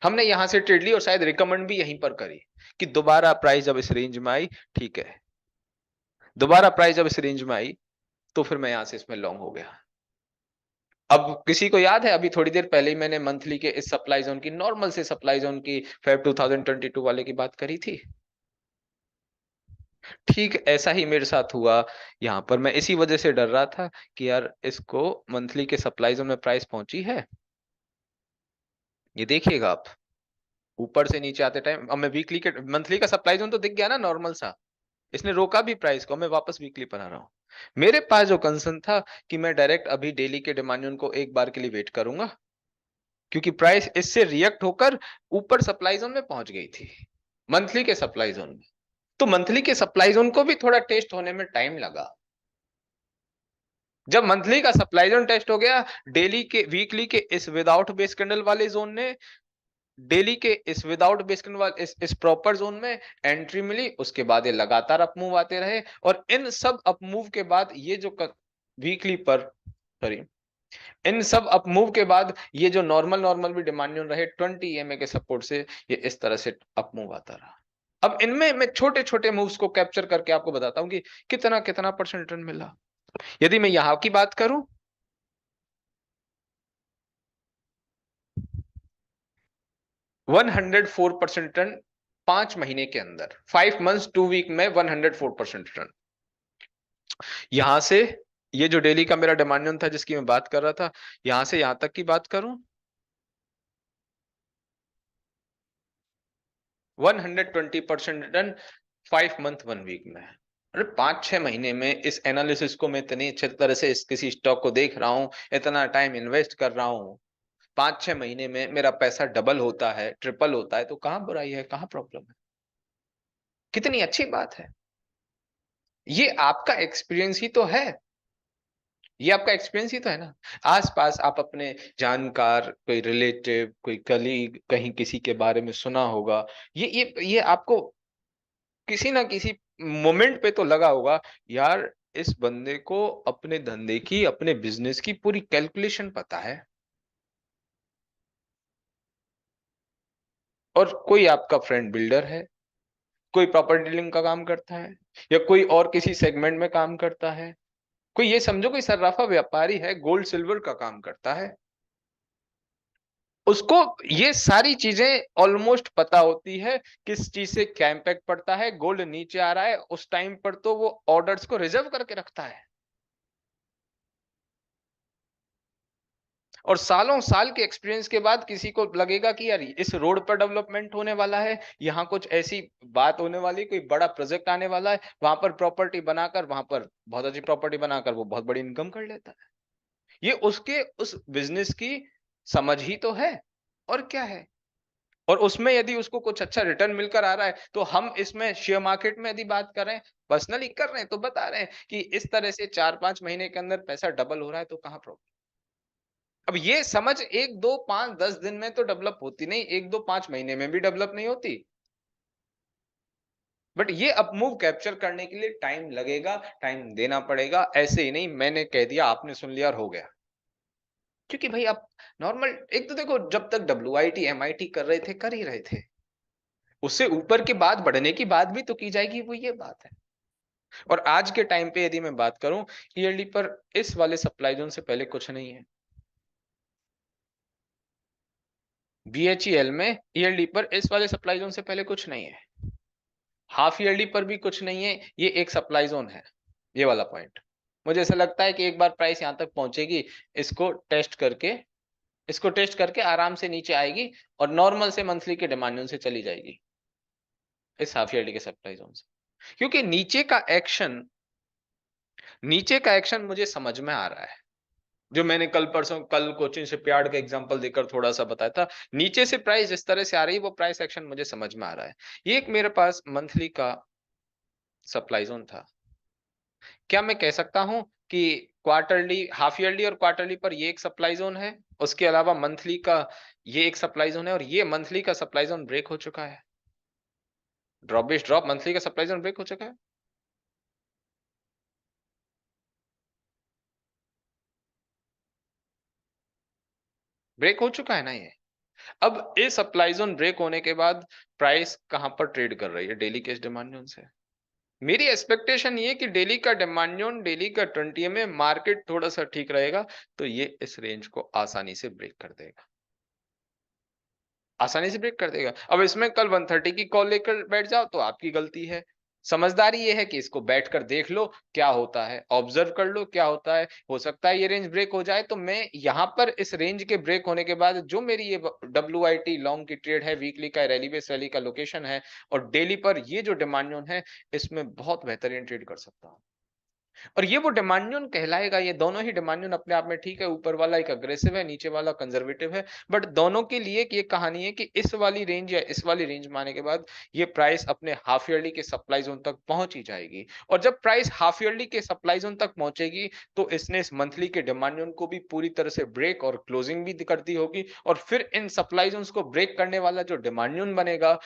हमने यहां से ट्रेड ली और शायद रिकमेंड भी यहीं पर करी कि दोबारा प्राइस जब इस रेंज में आई, ठीक है, दोबारा प्राइस जब इस रेंज में आई, तो फिर मैं यहां से इसमें लॉन्ग हो गया। अब किसी को याद है, अभी थोड़ी देर पहले ही मैंने मंथली के इस सप्लाई जोन की, नॉर्मल से सप्लाई जोन की, फेब 2022 वाले की बात करी थी। ठीक ऐसा ही मेरे साथ हुआ यहां पर, मैं इसी वजह से डर रहा था कि यार इसको मंथली के सप्लाई जोन में प्राइस पहुंची है, ये देखिएगा आप ऊपर से नीचे आते टाइम, अब मैं वीकली के मंथली का सप्लाई जोन तो दिख गया ना नॉर्मल सा, इसने रोका भी प्राइस को, मैं वापस वीकली पर आ रहा हूं। मेरे पास जो कंसर्न था कि मैं डायरेक्ट अभी डेली के डिमांड जोन को एक बार के लिए वेट करूंगा, क्योंकि प्राइस इससे रिएक्ट होकर ऊपर सप्लाई जोन में पहुंच गई थी, मंथली के सप्लाई जोन में, तो मंथली के सप्लाई जोन को भी थोड़ा टेस्ट होने में टाइम लगा। जब मंथली का सप्लाई जोन टेस्ट हो गया, डेली के वीकली के इस विदाउट बेस कैंडल वाले जोन ने डेली के इस विदाउट बेस कैंडल वाले इस प्रॉपर जोन में एंट्री मिली, उसके बाद ये लगातार अपमूव आते रहे, और इन सब अपमूव के बाद ये जो वीकली पर, सॉरी, इन सब अपमूव के बाद ये जो नॉर्मल नॉर्मल भी डिमांड जोन रहे 20 ईएमए के सपोर्ट से, ये इस तरह से अपमूव आता रहा। अब इनमें मैं छोटे छोटे मूव्स को कैप्चर करके आपको बताता हूं कि कितना कितना परसेंट रिटर्न मिला। यदि मैं यहां की बात करूं, 104% रिटर्न 5 महीने के अंदर, 5 मंथ्स 2 वीक में 104% रिटर्न। यहां से ये जो डेली का मेरा डिमांड जोन था जिसकी मैं बात कर रहा था, यहां से यहां तक की बात करूं, 120% रिटर्न 5 मंथ 1 वीक में। अरे 5-6 महीने में इस एनालिसिस को मैं इतनी अच्छे तरह से इस किसी स्टॉक को देख रहा हूं, इतना टाइम इन्वेस्ट कर रहा हूं, 5-6 महीने में मेरा पैसा डबल होता है, ट्रिपल होता है, तो कहां बुराई है, कहां प्रॉब्लम है, कितनी अच्छी बात है। ये आपका एक्सपीरियंस ही तो है, ये आपका एक्सपीरियंस ही तो है ना। आसपास आप अपने जानकार, कोई रिलेटिव, कोई कलीग, कहीं किसी के बारे में सुना होगा, ये आपको किसी ना किसी मोमेंट पे तो लगा होगा, यार इस बंदे को अपने धंधे की, अपने बिजनेस की पूरी कैलकुलेशन पता है। और कोई आपका फ्रेंड बिल्डर है, कोई प्रॉपर्टी डीलिंग का काम करता है, या कोई और किसी सेगमेंट में काम करता है, कोई ये समझो कोई सर्राफा व्यापारी है, गोल्ड सिल्वर का काम करता है, उसको ये सारी चीजें ऑलमोस्ट पता होती है, किस चीज से क्या इंपैक्ट पड़ता है, गोल्ड नीचे आ रहा है उस टाइम पर तो वो ऑर्डर्स को रिजर्व करके रखता है, और सालों साल के एक्सपीरियंस के बाद किसी को लगेगा कि यार इस रोड पर डेवलपमेंट होने वाला है, यहाँ कुछ ऐसी बात होने वाली, कोई बड़ा प्रोजेक्ट आने वाला है, वहां पर प्रॉपर्टी बनाकर, वहां पर बहुत अच्छी प्रॉपर्टी बनाकर वो बहुत बड़ी इनकम कर लेता है। ये उसके उस बिजनेस की समझ ही तो है, और क्या है। और उसमें यदि उसको कुछ अच्छा रिटर्न मिलकर आ रहा है, तो हम इसमें शेयर मार्केट में यदि बात कर रहे हैं, पर्सनली कर रहे हैं, तो बता रहे हैं कि इस तरह से 4-5 महीने के अंदर पैसा डबल हो रहा है, तो कहां प्रॉब्लम। अब ये समझ 1-2-5-10 दिन में तो डेवलप होती नहीं, 1-2-5 महीने में भी डेवलप नहीं होती, बट ये अपमूव कैप्चर करने के लिए टाइम लगेगा, टाइम देना पड़ेगा, ऐसे ही नहीं मैंने कह दिया आपने सुन लिया और हो गया। क्योंकि भाई आप नॉर्मल, एक तो देखो जब तक डब्ल्यूआईटी एमआईटी कर रहे थे, कर ही रहे थे, उससे ऊपर की बात बढ़ने की बात भी तो की जाएगी, वो ये बात है। और आज के टाइम पे यदि मैं बात करूं, ईएलडी पर इस वाले सप्लाई जोन से पहले कुछ नहीं है, बीएचईएल में ईएलडी पर इस वाले सप्लाई जोन से पहले कुछ नहीं है। हाफ ईयरली पर भी कुछ नहीं है, ये एक सप्लाई जोन है, ये वाला पॉइंट। मुझे ऐसा लगता है कि एक बार प्राइस यहां तक पहुंचेगी, इसको टेस्ट करके इसको टेस्ट करके आराम से नीचे आएगी और नॉर्मल से मंथली के डिमांड जोन से चली जाएगी, इस हाफ ईयरली के सप्लाई जोन से। क्योंकि नीचे का एक्शन मुझे समझ में आ रहा है, जो मैंने कल कोचिंग शिपयार्ड का एग्जांपल देकर थोड़ा सा बताया था। नीचे से प्राइस जिस तरह से आ रही है, वो प्राइस एक्शन मुझे समझ में आ रहा है। ये एक मेरे पास मंथली का सप्लाई जोन था। क्या मैं कह सकता हूं कि क्वार्टरली, हाफ ईयरली और क्वार्टरली पर ये एक सप्लाई जोन है, उसके अलावा मंथली का ये एक सप्लाई जोन है, और ये मंथली का सप्लाई जोन ब्रेक हो चुका है। ड्रॉप बेस्ड ड्रॉप मंथली का सप्लाई जोन ब्रेक हो चुका है। ब्रेक हो चुका है ना ये। अब इस सप्लाई जोन ब्रेक होने के बाद प्राइस कहां पर ट्रेड कर रही है? डेली के डिमांड जोन से। मेरी एक्सपेक्टेशन ये कि डेली का डिमांड जोन, डेली का 20 में मार्केट थोड़ा सा ठीक रहेगा, तो ये इस रेंज को आसानी से ब्रेक कर देगा, आसानी से ब्रेक कर देगा। अब इसमें कल 130 की कॉल लेकर बैठ जाओ तो आपकी गलती है। समझदारी ये है कि इसको बैठकर देख लो क्या होता है, ऑब्जर्व कर लो क्या होता है। हो सकता है ये रेंज ब्रेक हो जाए, तो मैं यहां पर इस रेंज के ब्रेक होने के बाद जो मेरी ये WIT लॉन्ग की ट्रेड है, वीकली का रैली बेस रैली का लोकेशन है, और डेली पर ये जो डिमांड जोन है, इसमें बहुत बेहतरीन ट्रेड कर सकता हूं। और ये वो डिमांड कहलाएगा। ये दोनों ही डिमांड अपने आप में ठीक है, ऊपर वाला एक अग्रेसिव है, नीचे वाला कंजर्वेटिव है, बट दोनों के लिए एक ये कहानी है कि इस वाली रेंज या इस वाली रेंज में आने के बाद ये प्राइस अपने हाफ ईयरली के सप्लाई जोन तक पहुंच ही जाएगी। और जब प्राइस हाफ ईयरली के सप्लाई जोन तक पहुंचेगी, तो इसने इस मंथली के डिमांड जोन को भी पूरी तरह से ब्रेक और क्लोजिंग भी कर दी होगी, और फिर इन सप्लाई जोन्स को ब्रेक करने वाला जो डिमांड जोन बनेगा,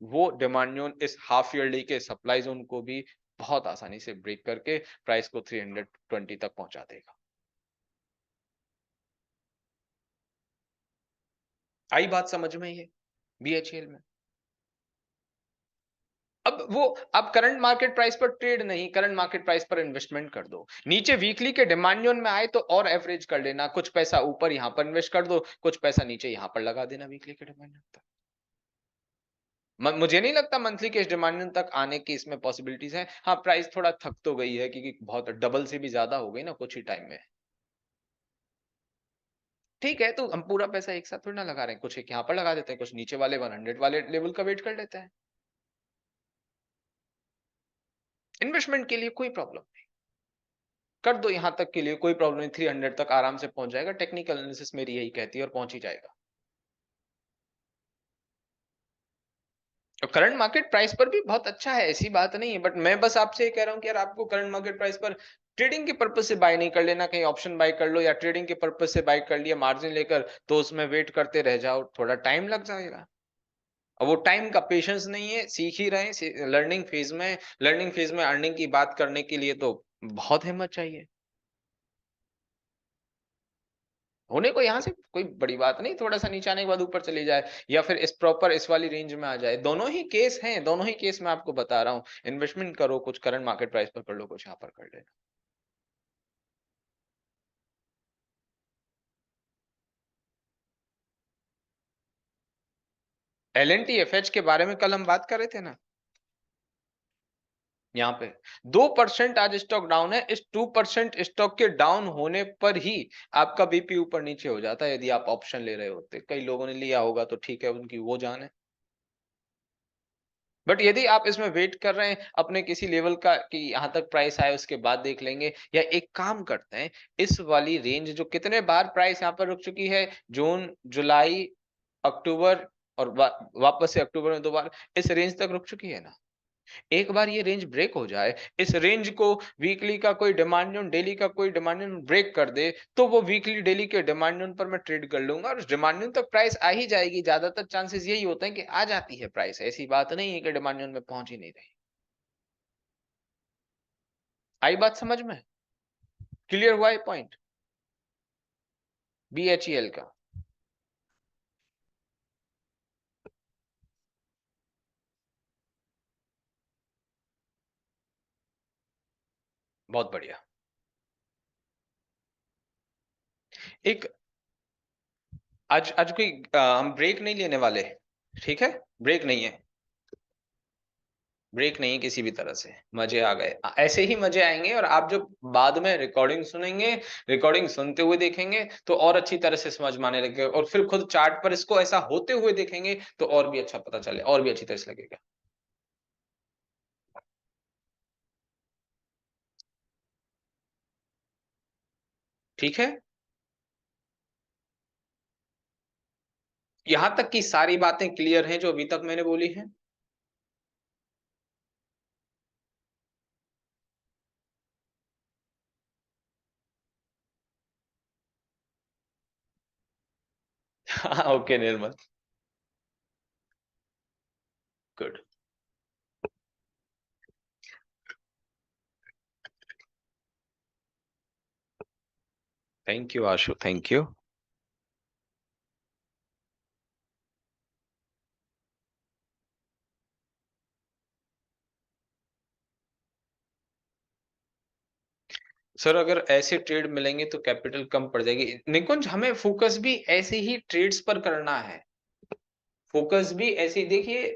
वो डिमांड जोन इस हाफ ईयरली के सप्लाई जोन को भी बहुत आसानी से ब्रेक करके प्राइस को 320 तक पहुंचा देगा। आई बात समझ में? ये BHEL में अब वो, आप करंट मार्केट प्राइस पर ट्रेड नहीं, करंट मार्केट प्राइस पर इन्वेस्टमेंट कर दो। नीचे वीकली के डिमांड जोन में आए तो और एवरेज कर लेना, कुछ पैसा ऊपर यहां पर इन्वेस्ट कर दो, कुछ पैसा नीचे यहां पर लगा देना वीकली के डिमांड जोन तक। मुझे नहीं लगता मंथली के इस डिमांड जोन तक आने की इसमें पॉसिबिलिटीज है। हाँ, प्राइस थोड़ा थक तो गई है, क्योंकि बहुत डबल से भी ज्यादा हो गई ना कुछ ही टाइम में। ठीक है, तो हम पूरा पैसा एक साथ थोड़ी ना लगा रहे हैं, कुछ एक यहाँ पर लगा देते हैं, कुछ नीचे वाले 100 वाले लेवल का वेट कर लेते हैं। इन्वेस्टमेंट के लिए कोई प्रॉब्लम नहीं, कर दो यहाँ तक के लिए कोई प्रॉब्लम नहीं, 300 तक आराम से पहुंच जाएगा। टेक्निकल एनालिसिस मेरी यही कहती है, और पहुंच ही जाएगा। तो करंट मार्केट प्राइस पर भी बहुत अच्छा है, ऐसी बात नहीं है, बट मैं बस आपसे ये कह रहा हूँ कि यार आपको करंट मार्केट प्राइस पर ट्रेडिंग के पर्पज से बाय नहीं कर लेना, कहीं ऑप्शन बाय कर लो, या ट्रेडिंग के पर्पज से बाय कर लिया मार्जिन लेकर, तो उसमें वेट करते रह जाओ, थोड़ा टाइम लग जाएगा। अब वो टाइम का पेशेंस नहीं है, सीख ही रहे हैं, लर्निंग फेज में। लर्निंग फेज में अर्निंग की बात करने के लिए तो बहुत हिम्मत चाहिए। होने को यहाँ से कोई बड़ी बात नहीं, थोड़ा सा नीचे आने के बाद ऊपर चली जाए, या फिर इस वाली रेंज में आ जाए। दोनों ही केस हैं, दोनों ही केस मैं आपको बता रहा हूँ। इन्वेस्टमेंट करो, कुछ करंट मार्केट प्राइस पर कर लो, कुछ यहाँ पर कर लेना। LNTFH के बारे में कल हम बात कर रहे थे ना, यहाँ पे 2% आज स्टॉक डाउन है। इस 2% स्टॉक के डाउन होने पर ही आपका बीपी ऊपर नीचे हो जाता है, यदि आप ऑप्शन ले रहे होते। कई लोगों ने लिया होगा तो ठीक है, उनकी वो जान है। बट यदि आप इसमें वेट कर रहे हैं अपने किसी लेवल का कि यहां तक प्राइस आए उसके बाद देख लेंगे, या एक काम करते हैं, इस वाली रेंज जो कितने बार प्राइस यहां पर रुक चुकी है, जून, जुलाई, अक्टूबर, और वापस से अक्टूबर में 2 बार इस रेंज तक रुक चुकी है ना। एक बार ये रेंज ब्रेक हो जाए, इस रेंज को वीकली का कोई डिमांड जोन, डेली का कोई डिमांड जोन ब्रेक कर दे, तो वो वीकली डेली के डिमांड जोन पर मैं ट्रेड कर लूंगा, और डिमांड जोन तक प्राइस आ ही जाएगी। ज्यादातर चांसेस यही होते हैं कि आ जाती है प्राइस, ऐसी बात नहीं है कि डिमांड जोन में पहुंच ही नहीं रही। आई बात समझ में? क्लियर हुआ ये पॉइंट BHEL का? बहुत बढ़िया। एक, आज आज कोई हम ब्रेक नहीं लेने वाले, ठीक है? ब्रेक नहीं है। ब्रेक नहीं किसी भी तरह से, मज़े आ गए। ऐसे ही मज़े आएँगे और आप जब बाद में रिकॉर्डिंग सुनेंगे, रिकॉर्डिंग सुनते हुए देखेंगे, तो और अच्छी तरह से समझ में आने लगेगा और फिर खुद चार्ट पर इसको ऐसा होते हुए देखेंगे, तो और भी अच्छा पता चले और भी अच्छी तरह से लगेगा। ठीक है? यहाँ तक की सारी बातें क्लियर हैं जो अभी तक मैंने बोली हैं? हाँ, okay Nirmal, good. Thank you Ashu, thank you. Sir अगर ऐसे ट्रेड मिलेंगे तो कैपिटल कम पड़ जाएगी। निकुंज हमें फ़ोकस भी ऐसे ही ट्रेड्स पर करना है। फ़ोकस भी ऐसे ही देखिए,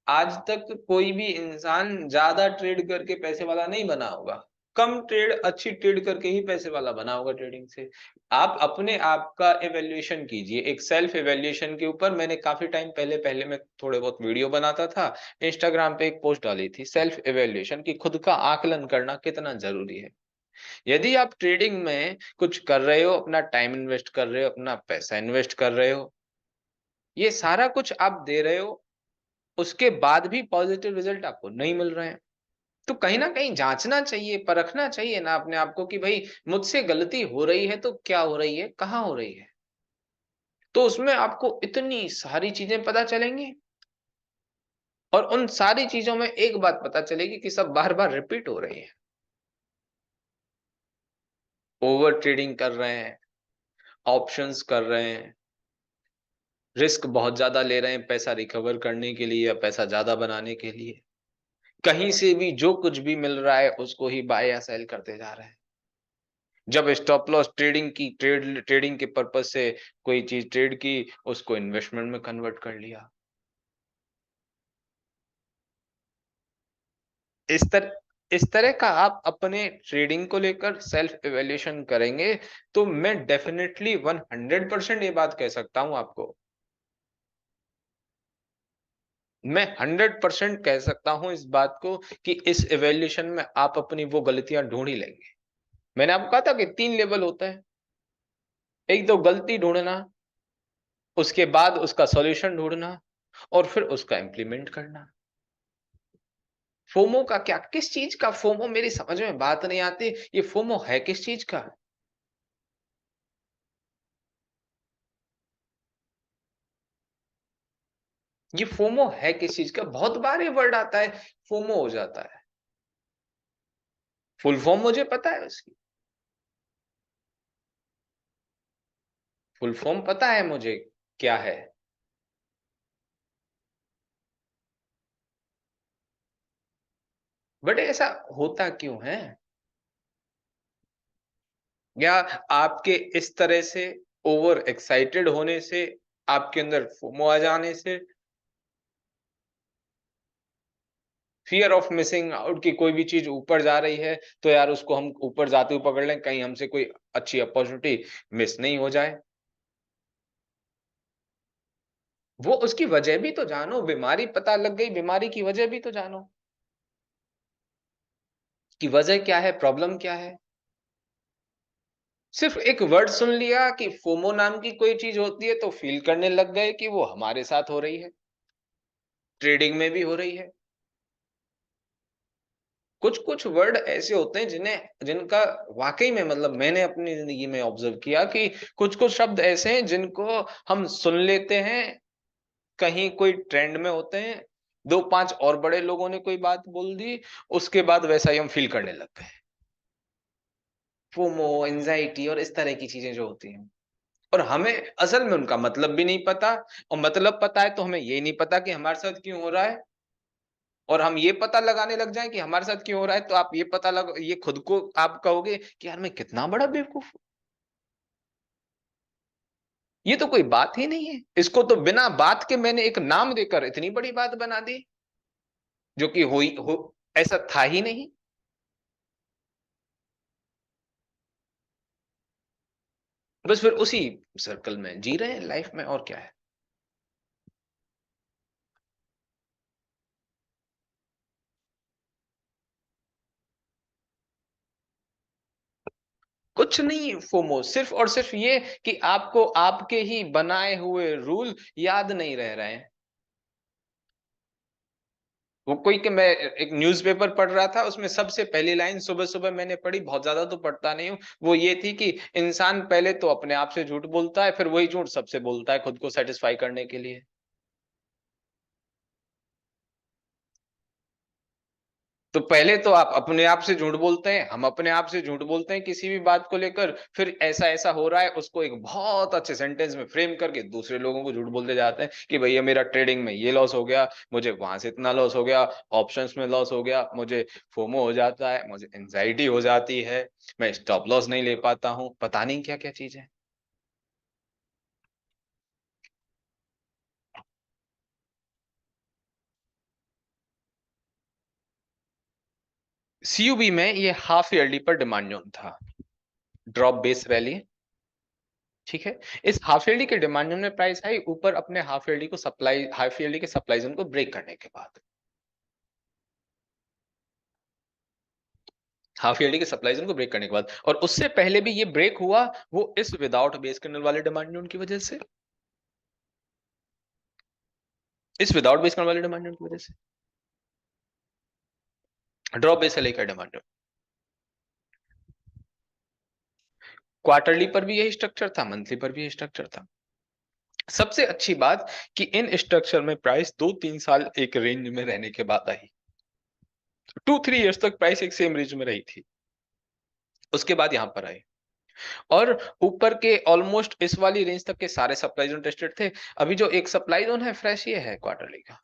आज तक कोई भी इंसान ज़्यादा ट्रेड करके पैसे वाला नहीं बना होगा। कम ट्रेड, अच्छी ट्रेड करके ही पैसे वाला बना होगा ट्रेडिंग से। आप अपने आप का इवैल्यूएशन कीजिए, एक सेल्फ इवैल्यूएशन के ऊपर मैंने काफ़ी टाइम पहले पहले मैं थोड़े बहुत वीडियो बनाता था, इंस्टाग्राम पे एक पोस्ट डाली थी, सेल्फ इवैल्यूएशन कि खुद का आकलन करना कितना ज़रूरी है। यदि आप ट्रेडिंग में कुछ कर रहे हो, अपना टाइम इन्वेस्ट कर रहे हो, अपना पैसा इन्वेस्ट कर रहे हो, ये सारा कुछ आप दे रहे हो, उसके बाद भी पॉजिटिव रिजल्ट आपको नहीं मिल रहे हैं, तो कहीं न कहीं जाँचना चाहिए, परखना चाहिए ना अपने आप को कि भई मुझसे गलती हो रही है तो क्या हो रही है, कहाँ हो रही है? तो उसमें आपको इतनी सारी चीज़ें पता चलेंगी और उन सारी चीज़ों में एक बात पता चलेगी कि सब बार-बार रिपीट हो रही है। ओवर ट्रेडिंग कर रहे हैं, ऑप्शंस कर रहे हैं, रिस्क बहुत ज़्यादा ले रहे हैं पैसा रिकवर करने के लिए या पैसा ज़्यादा बनाने के लिए। कहीं से भी जो कुछ भी मिल रहा है उसको ही बाय या सेल करते जा रहे हैं। जब स्टॉप लॉस ट्रेडिंग की ट्रेडिंग के पर्पज़ से कोई चीज़ ट्रेड की, उसको इन्वेस्टमेंट में कन्वर्ट कर लिया। इस तर इस तरह का आप अपने ट्रेडिंग को लेकर सेल्फ इवैल्यूएशन करेंगे, तो मैं डेफिनिटली 100% ये बात कह सकता हूँ आपको। मैं 100% कह सकता हूँ इस बात को कि इस इवैल्यूएशन में आप अपनी वो गलतियाँ ढूँढ ही लेंगे। मैंने आपको कहा था कि 3 लेवल होता है। एक तो गलती ढूँढना, उसके बाद उसका सॉल्यूशन ढूँढना और फिर उसका इम्प्लीमेंट करना। फोमो का क्या? किस चीज़ का फोमो मेरी समझ में बात नहीं आती। ये फोमो है किस चीज़ का? ये फोमो है किस चीज़ का? बहुत बार ये वर्ड आता है, फोमो हो जाता है। फुल फॉर्म मुझे पता है उसकी। फुल फॉर्म पता है मुझे क्या है। बट ऐसा होता क्यों है? या आपके इस तरह से ओवर एक्साइटेड होने से, आपके अंदर फोमो आ जाने से, फ़ियर ऑफ मिसिंग आउट कि कोई भी चीज़ ऊपर जा रही है, तो यार उसको हम ऊपर जाते हुए पकड़ लें, कहीं हमसे कोई अच्छी अपॉर्च्युनिटी मिस नहीं हो जाए। वो उसकी वजह भी तो जानो, बीमारी पता लग गई, बीमारी की वजह भी तो जानो, कि वजह क्या है, प्रॉब्लम क्या है? सिर्फ़ एक वर्ड सुन लिया कि फोमो नाम की कोई चीज़ होती है, तो फ़ील करने लग गए कि वो हमारे साथ हो रही है, ट्रेडिंग में भी हो रही है। कुछ-कुछ वर्ड ऐसे होते हैं जिनका वाक़ई में मतलब मैंने अपनी ज़िंदगी में ऑब्ज़र्व किया कि कुछ-कुछ शब्द ऐसे हैं जिनको हम सुन लेते हैं, कहीं कोई ट्रेंड में होते हैं, 2-5 और बड़े लोगों ने कोई बात बोल दी, उसके बाद वैसा ही हम फ़ील करने लग गए। फोमो, एंग्ज़ायटी और इस तरह की चीज़ें जो होती हैं। और हमें असल में उनका मतलब भी नहीं पता और मतलब पता है तो हमें ये नहीं पता कि हमारे साथ क्यों हो रहा है और हम ये पता लगाने लग जाएँ कि हमारे साथ क्यों हो रहा है, तो आप ये खुद को आप कहोगे कि यार मैं कितना बड़ा बेवकूफ़ हूँ। ये तो कोई बात ही नहीं है। इसको तो बिना बात के मैंने एक नाम देकर इतनी बड़ी बात बना दी। जो कि हो ऐसा था ही नहीं। बस फिर उसी सर्कल में जी रहे हैं लाइफ में, और क्या है। कुछ नहीं फोमो, सिर्फ और सिर्फ ये कि आपको आपके ही बनाए हुए रूल याद नहीं रह रहे हैं। वो कोई कि मैं एक न्यूज़पेपर पढ़ रहा था, उसमें सबसे पहली लाइन सुबह-सुबह मैंने पढ़ी, बहुत ज़्यादा तो पढ़ता नहीं हूँ, वो ये थी कि इंसान पहले तो अपने आप से झूठ बोलता है, फिर वही झूठ सबसे बोलता है खुद को सैटिस्फाई करने के लिए। तो पहले तो आप अपने आप से झूठ बोलते हैं, हम अपने आप से झूठ बोलते हैं किसी भी बात को लेकर, फिर ऐसा-ऐसा हो रहा है, उसको एक बहुत अच्छे सेंटेंस में फ्रेम करके दूसरे लोगों को झूठ बोलते जाते हैं कि भैया मेरा ट्रेडिंग में ये लॉस हो गया, मुझे वहाँ से इतना लॉस हो गया, ऑप्शंस में लॉस हो गया, मुझे फोमो हो जाता है, मुझे एंग्ज़ायटी हो जाती है, मैं स्टॉप लॉस नहीं ले पाता हूँ, पता नहीं क्या-क्या चीज़ें। सीयूबी में ये हाफ ईयरली पर डिमांड ज़ोन था, ड्रॉप बेस रैली, ठीक है? इस हाफ ईयरली के डिमांड जोन में प्राइस आई ऊपर अपने हाफ ईयरली के सप्लाई जोन को ब्रेक करने के बाद। हाफ ईयरली के सप्लाई जोन को ब्रेक करने के बाद, और उससे पहले भी ये ब्रेक हुआ, वो इस विदाउट बेस कैंडल वाले डिमांड जोन की वजह से, इस विदाउट बेस कैंडल वाले डिमांड जोन की वजह से, ड्रॉप बेस एलए का डिमांड जोन। क्वार्टरली पर भी यही स्ट्रक्चर था, मंथली पर भी यही स्ट्रक्चर था। सबसे अच्छी बात कि इन स्ट्रक्चर में प्राइस 2-3 साल एक रेंज में रहने के बाद आई। 2-3 इयर्स तक प्राइस एक सेम रेंज में रही थी। उसके बाद यहां पर आई। और ऊपर के ऑलमोस्ट इस वाली रेंज तक के सारे सप्लाई जोन टेस्टेड थे। अभी जो एक सप्लाई जोन है फ्रेश, ये है क्वार्टरली का,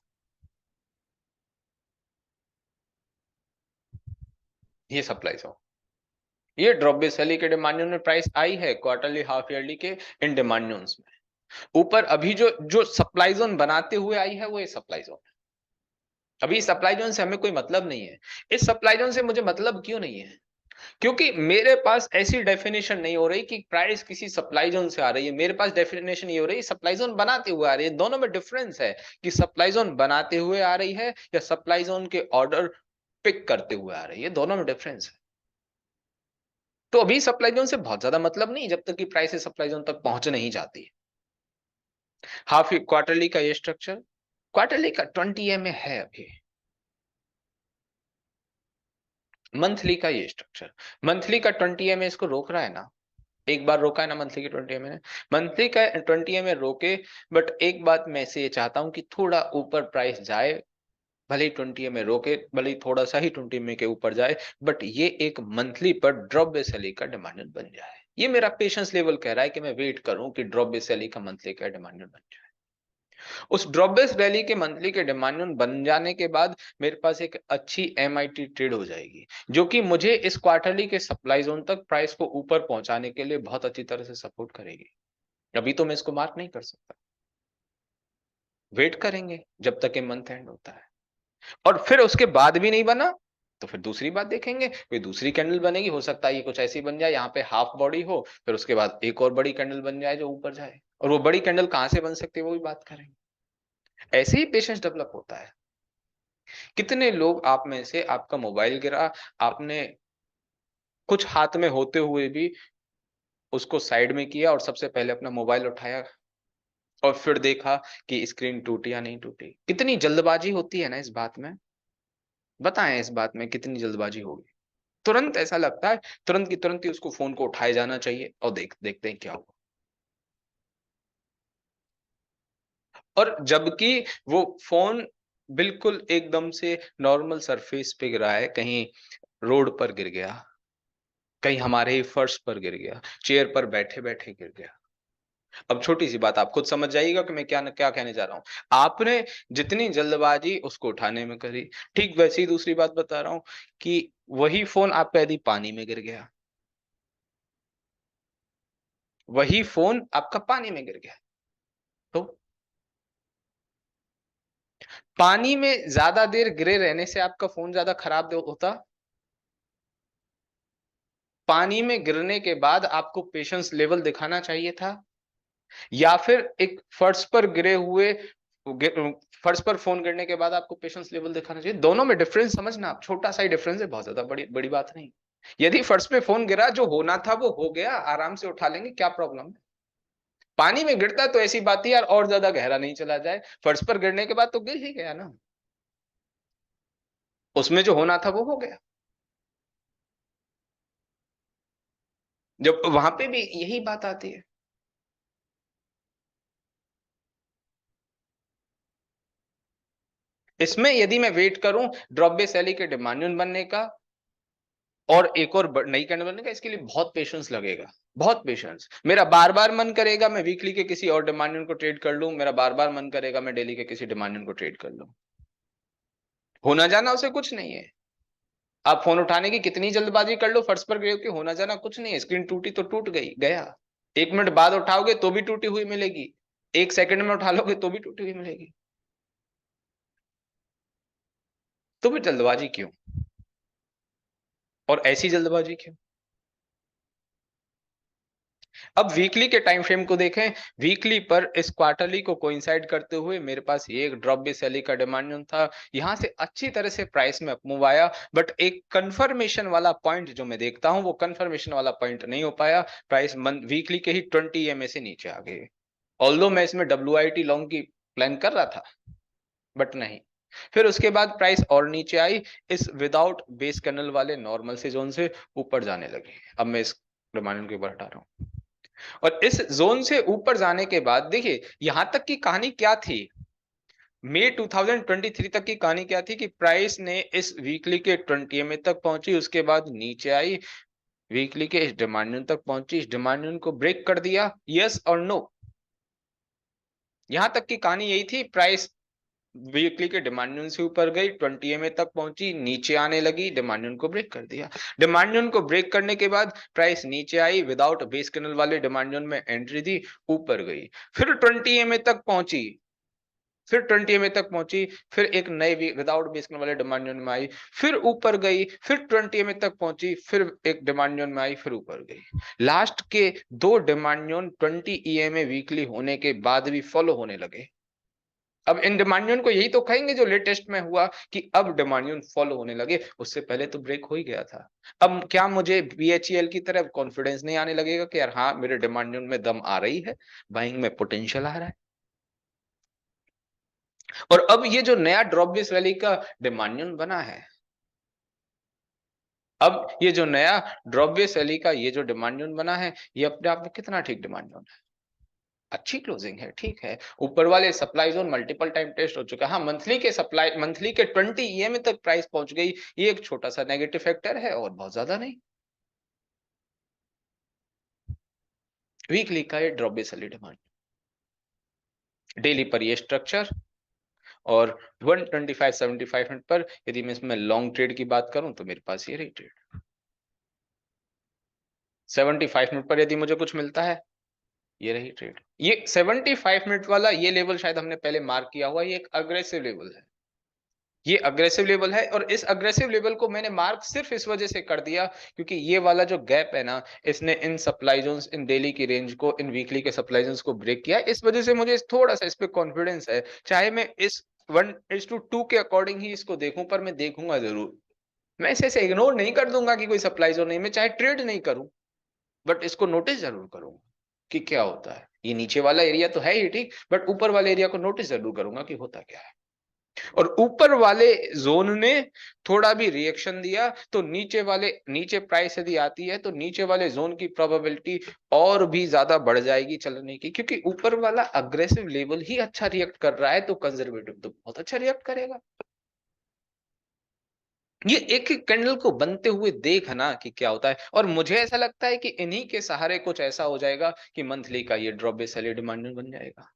ये सप्लाई जोन, ये ड्रॉप बेस वैली के डिमांड जोन में प्राइस आई है क्वार्टरली हाफ ईयरली के इन डिमांड जोन्स में। ऊपर अभी जो जो सप्लाई जोन बनाते हुए आई है वो ये सप्लाई जोन है। अभी सप्लाई जोन से हमें कोई मतलब नहीं है। इस सप्लाई जोन से मुझे मतलब क्यों नहीं है? क्योंकि मेरे पास ऐसी डेफिनेशन नहीं हो रही कि प्राइस किसी सप्लाई जोन से आ रही है। मेरे पास डेफिनेशन ये हो रही है सप्लाई जोन बनाते हुए आ रही है। दोनों में डिफरेंस है कि सप्लाई जोन बनाते हुए आ रही है या सप्लाई जोन के ऑर्डर पिक करते हुए आ रही है, दोनों में डिफरेंस है। तो अभी सप्लाई जोन से बहुत ज्यादा मतलब नहीं जब तक कि प्राइस सप्लाई जोन तक पहुंच नहीं जाती। हाफ क्वार्टरली का ये स्ट्रक्चर, क्वार्टरली का 20 एमए है अभी। मंथली का ये स्ट्रक्चर, मंथली का 20 एमए इसको रोक रहा है ना, एक बार रोका है ना मंथली के 20 में, मंथली का 20 में रोके। बट एक बात मैं से ये चाहता हूं कि थोड़ा ऊपर प्राइस जाए, भले ही 20 में रोके, भले ही थोड़ा सा ही 20 में के ऊपर जाए, बट ये एक मंथली पर ड्रॉप बेस सेलिंग का डिमांड बन जाए। ये मेरा पेशेंस लेवल कह रहा है कि मैं वेट करूं कि ड्रॉप बेस सेलिंग का मंथली का डिमांड बन जाए। उस ड्रॉप बेस रैली के मंथली के डिमांड बन जाने के बाद मेरे पास एक अच्छी एमआईटी ट्रेड हो जाएगी, जो कि मुझे इस क्वार्टरली के सप्लाई जोन तक प्राइस को ऊपर पहुंचाने के लिए बहुत अच्छी तरह से सपोर्ट करेगी। अभी तो मैं इसको मार्क नहीं कर सकता, वेट करेंगे जब तक ये मंथ एंड होता है। और फिर उसके बाद भी नहीं बना तो फिर दूसरी बात देखेंगे, कोई दूसरी कैंडल बनेगी, हो सकता है ये कुछ ऐसी बन जाए, यहाँ पे हाफ बॉडी हो, फिर उसके बाद एक और बड़ी कैंडल बन जाए जो ऊपर जाए, और वो बड़ी कैंडल कहां से बन सकती है वो भी बात करेंगे। ऐसे ही पेशेंस डेवलप होता है। कितने लोग आप में से, आपका मोबाइल गिरा, आपने कुछ हाथ में होते हुए भी उसको साइड में किया और सबसे पहले अपना मोबाइल उठाया और फिर देखा कि स्क्रीन टूटी या नहीं टूटी। कितनी जल्दबाजी होती है ना इस बात में, बताएं इस बात में कितनी जल्दबाजी होगी। तुरंत ऐसा लगता है, तुरंत की तुरंत ही उसको फोन को उठाए जाना चाहिए और देखते हैं क्या हुआ। और जबकि वो फोन बिल्कुल एकदम से नॉर्मल सरफेस पे गिरा है, कहीं रोड पर गिर गया, कहीं हमारे ही फर्श पर गिर गया, चेयर पर बैठे-बैठे गिर गया। अब छोटी-सी बात आप खुद समझ जाइएगा कि मैं क्या कहने जा रहा हूँ। आपने जितनी जल्दबाज़ी उसको उठाने में करी, ठीक वैसे ही दूसरी बात बता रहा हूँ कि वही फ़ोन आपका यदि पानी में गिर गया, वही फ़ोन आपका पानी में गिर गया, तो पानी में ज्यादा देर गिरे रहने से आपका फोन ज्यादा खराब होता? पानी में गिरने के बाद आपको पेशेंस लेवल दिखाना चाहिए था, या फिर एक फर्श पर गिरे हुए फर्श पर फोन गिरने के बाद आपको पेशेंस लेवल दिखाना चाहिए? दोनों में डिफरेंस समझना आप, छोटा सा ही डिफरेंस है, बहुत ज्यादा बड़ी बड़ी बात नहीं। यदि फर्श पे फोन गिरा, जो होना था वो हो गया, आराम से उठा लेंगे, क्या प्रॉब्लम है? पानी में गिरता तो ऐसी बात है यार, और ज्यादा गहरा नहीं चला जाए, फर्श पर गिरने के बाद तो गिर ही गया ना, उसमें जो होना था वो हो गया। जब वहां पे भी यही बात आती है। इसमें यदि मैं वेट करूं ड्रॉप बेस रैली के डिमांड बनने का और एक और नई कैंडल बनने का, इसके लिए बहुत पेशेंस लगेगा, बहुत पेशेंस। मेरा बार बार मन करेगा मैं वीकली के किसी और डिमांड को ट्रेड कर लूं, मेरा बार बार मन करेगा मैं डेली के किसी डिमांड को ट्रेड कर लूं। होना जाना उसे कुछ नहीं है। आप फोन उठाने की कितनी जल्दबाजी कर लो, फर्श पर गए हो कि होना जाना कुछ नहीं है, स्क्रीन टूटी तो टूट गई, गया। 1 मिनट बाद उठाओगे तो भी टूटी हुई मिलेगी, 1 सेकंड में उठा लोगे तो भी टूटी हुई मिलेगी। तो फिर जल्दबाजी क्यों, और ऐसी जल्दबाजी क्यों? अब वीकली के टाइम फ्रेम को देखें, वीकली पर इस क्वार्टरली को कोइंसाइड करते हुए मेरे पास ये एक ड्रॉप बेस रैली का डिमांड जोन था, यहां से अच्छी तरह से प्राइस में अपमूव आया, बट एक कंफर्मेशन वाला पॉइंट जो मैं देखता हूं वो कंफर्मेशन वाला पॉइंट नहीं हो पाया, प्राइस वीकली के ही 20 EMA से नीचे आ गए। ऑल्दो मैं इसमें WIT लॉन्ग की प्लान कर रहा था, बट नहीं। फिर उसके बाद प्राइस और नीचे आई, इस विदाउट बेस कैनल वाले नॉर्मल से जोन से ऊपर जाने लगी। अब मैं इस डिमांड के ऊपर हटा रहा हूं, और इस जोन से ऊपर जाने के बाद देखिए यहां तक की कहानी क्या थी, मई 2023 तक की कहानी क्या थी कि प्राइस ने इस वीकली के 20 EMA तक पहुंची, उसके बाद नीचे आई, वीकली के इस डिमांड तक पहुंची, इस डिमांड को ब्रेक कर दिया, यस और नो। यहां तक की कहानी यही थी, प्राइस वीकली के डिमांड से ऊपर गई, 20 EMA तक पहुंची, नीचे आने लगी, डिमांड को ब्रेक कर दिया। डिमांड को ब्रेक करने के बाद प्राइस नीचे आई, विदाउट बेस कैनल वाले डिमांड में एंट्री दी, ऊपर गई, फिर 20 EMA तक पहुंची, फिर 20 EMA तक पहुंची, फिर एक नए विदाउट बेस कैनल वाले डिमांड में आई, फिर ऊपर गई, फिर 20 EMA तक पहुंची, फिर एक डिमांड में आई, फिर ऊपर गई। लास्ट के दो डिमांड 20 EMA वीकली होने के बाद भी फॉलो होने लगे। अब इन डिमांड को यही तो कहेंगे जो लेटेस्ट में हुआ कि अब डिमांड फॉलो होने लगे, उससे पहले तो ब्रेक हो ही गया था। अब क्या मुझे BHEL की तरह कॉन्फिडेंस नहीं आने लगेगा कि यार हाँ मेरे डिमांड में दम आ रही है, बाइंग में पोटेंशियल आ रहा है? और अब ये जो नया ड्रॉप बेस रैली का डिमांड बना है, अब ये जो नया ड्रॉप बेस रैली का ये जो डिमांड बना है, ये अपने आप में कितना ठीक डिमांड है? अच्छी क्लोजिंग है, ठीक है। ऊपर वाले supply zone multiple time test हो चुका है, हाँ मंथली के 20 EMA तक प्राइस पहुंच गई, ये एक छोटा सा नेगेटिव फैक्टर है और बहुत ज्यादा नहीं। वीकली का ये ड्रॉप बेस वाली डिमांड, डेली पर ये स्ट्रक्चर, और 125-75 मिनट पर यदि मैं इसमें लॉन्ग ट्रेड की बात करूं तो मेरे पास ये रही ट्रेड। 75 मिनट पर यदि मुझे कुछ मिलता है, ये रही ट्रेड। ये 75 मिनट वाला ये लेवल शायद हमने पहले मार्क किया हुआ, ये एक अग्रेसिव लेवल है, ये अग्रेसिव लेवल है, और इस अग्रेसिव लेवल को मैंने मार्क सिर्फ इस वजह से कर दिया क्योंकि ये वाला जो गैप है ना, इसने इन सप्लाई जोन्स, इन डेली की रेंज को, इन वीकली के सप्लाई जोन्स को ब्रेक किया, इस वजह से मुझे थोड़ा सा इस पे कॉन्फिडेंस है। चाहे मैं इस 1:2 के अकॉर्डिंग ही इसको देखूं, पर मैं देखूंगा जरूर। मैं इसे इग्नोर नहीं कर दूंगा कि कोई सप्लाई जोन नहीं, मैं चाहे ट्रेड नहीं करूं, बट इसको नोटिस जरूर करूंगा कि क्या होता है। ये नीचे वाला एरिया तो है ही ठीक, बट ऊपर वाले एरिया को नोटिस जरूर करूंगा कि होता क्या है। और ऊपर वाले जोन ने थोड़ा भी रिएक्शन दिया तो नीचे प्राइस यदि आती है तो नीचे वाले जोन की प्रोबेबिलिटी और भी ज्यादा बढ़ जाएगी चलने की, क्योंकि ऊपर वाला अग्रेसिव लेवल ही अच्छा रिएक्ट कर रहा है, तो कंजर्वेटिव तो बहुत अच्छा रिएक्ट करेगा। ये एक एक कैंडल को बनते हुए देखना कि क्या होता है, और मुझे ऐसा लगता है कि इन्हीं के सहारे कुछ ऐसा हो जाएगा कि मंथली का ये ड्रॉप बेस डिमांड बन जाएगा।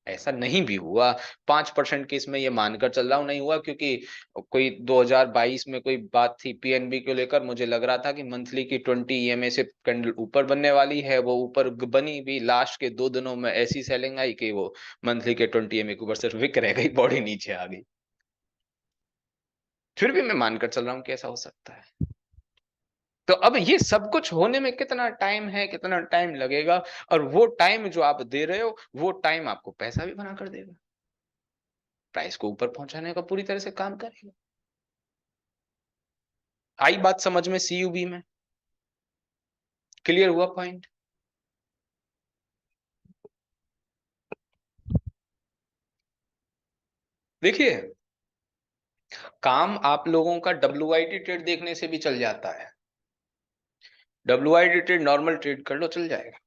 ऐसा नहीं भी हुआ। 5% केस में ये मानकर चल रहा हूँ नहीं हुआ, क्योंकि कोई 2022 में कोई बात थी पीएनबी को लेकर, मुझे लग रहा था कि मंथली की 20 ईएमए से कैंडल ऊपर बनने वाली है, वो ऊपर बनी भी, लास्ट के 2 दिनों में ऐसी सेलिंग आई कि वो मंथली के 20 ईएमए के ऊपर सिर्फ विक रह गई, बॉडी नीचे आ गई। फिर भी मैं मानकर चल रहा हूँ कि ऐसा हो सकता है। तो अब ये सब कुछ होने में कितना टाइम है, कितना टाइम लगेगा, और वो टाइम जो आप दे रहे हो, वो टाइम आपको पैसा भी बना कर देगा, प्राइस को ऊपर पहुंचाने का पूरी तरह से काम करेगा। आई बात समझ में सीयूबी में? क्लियर हुआ पॉइंट? देखिए, काम आप लोगों का डब्ल्यूआईटी ट्रेड देखने से भी चल जाता है। डब्ल्यूआईटी ट्रेड नॉर्मल ट्रेड कर लो, चल जाएगा।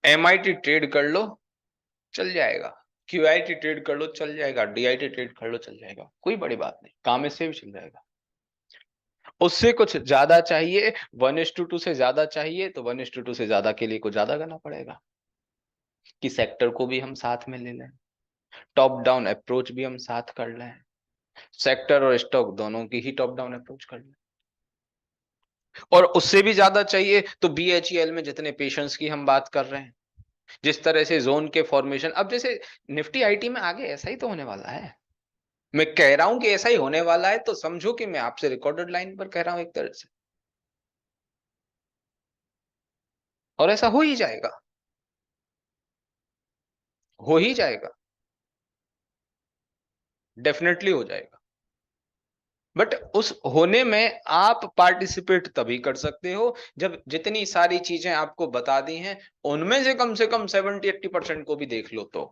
एमआईटी ट्रेड कर लो, चल जाएगा। क्यूआईटी ट्रेड कर लो, चल जाएगा। डीआईटी ट्रेड कर लो, चल जाएगा। कोई बड़ी बात नहीं, काम इससे भी चल जाएगा। उससे कुछ ज्यादा चाहिए, 1:2 से ज्यादा चाहिए, तो 1:2 से ज्यादा के लिए कुछ ज्यादा करना पड़ेगा कि सेक्टर को भी हम साथ में ले लें, टॉप डाउन अप्रोच भी हम साथ कर लें, सेक्टर और स्टॉक दोनों की ही टॉप डाउन अप्रोच कर लें। और उससे भी ज्यादा चाहिए तो बीएचईएल में जितने पेशेंस की हम बात कर रहे हैं, जिस तरह से जोन के फॉर्मेशन, अब जैसे निफ्टी आईटी में आगे ऐसा ही तो होने वाला है। मैं कह रहा हूं कि ऐसा ही होने वाला है, तो समझो कि मैं आपसे रिकॉर्डेड लाइन पर कह रहा हूं एक तरह से, और ऐसा हो ही जाएगा, हो ही जाएगा, डेफिनेटली हो जाएगा। बट उस होने में आप पार्टिसिपेट तभी कर सकते हो जब जितनी सारी चीजें आपको बता दी हैं, उनमें से कम 70-80% को भी देख लो तो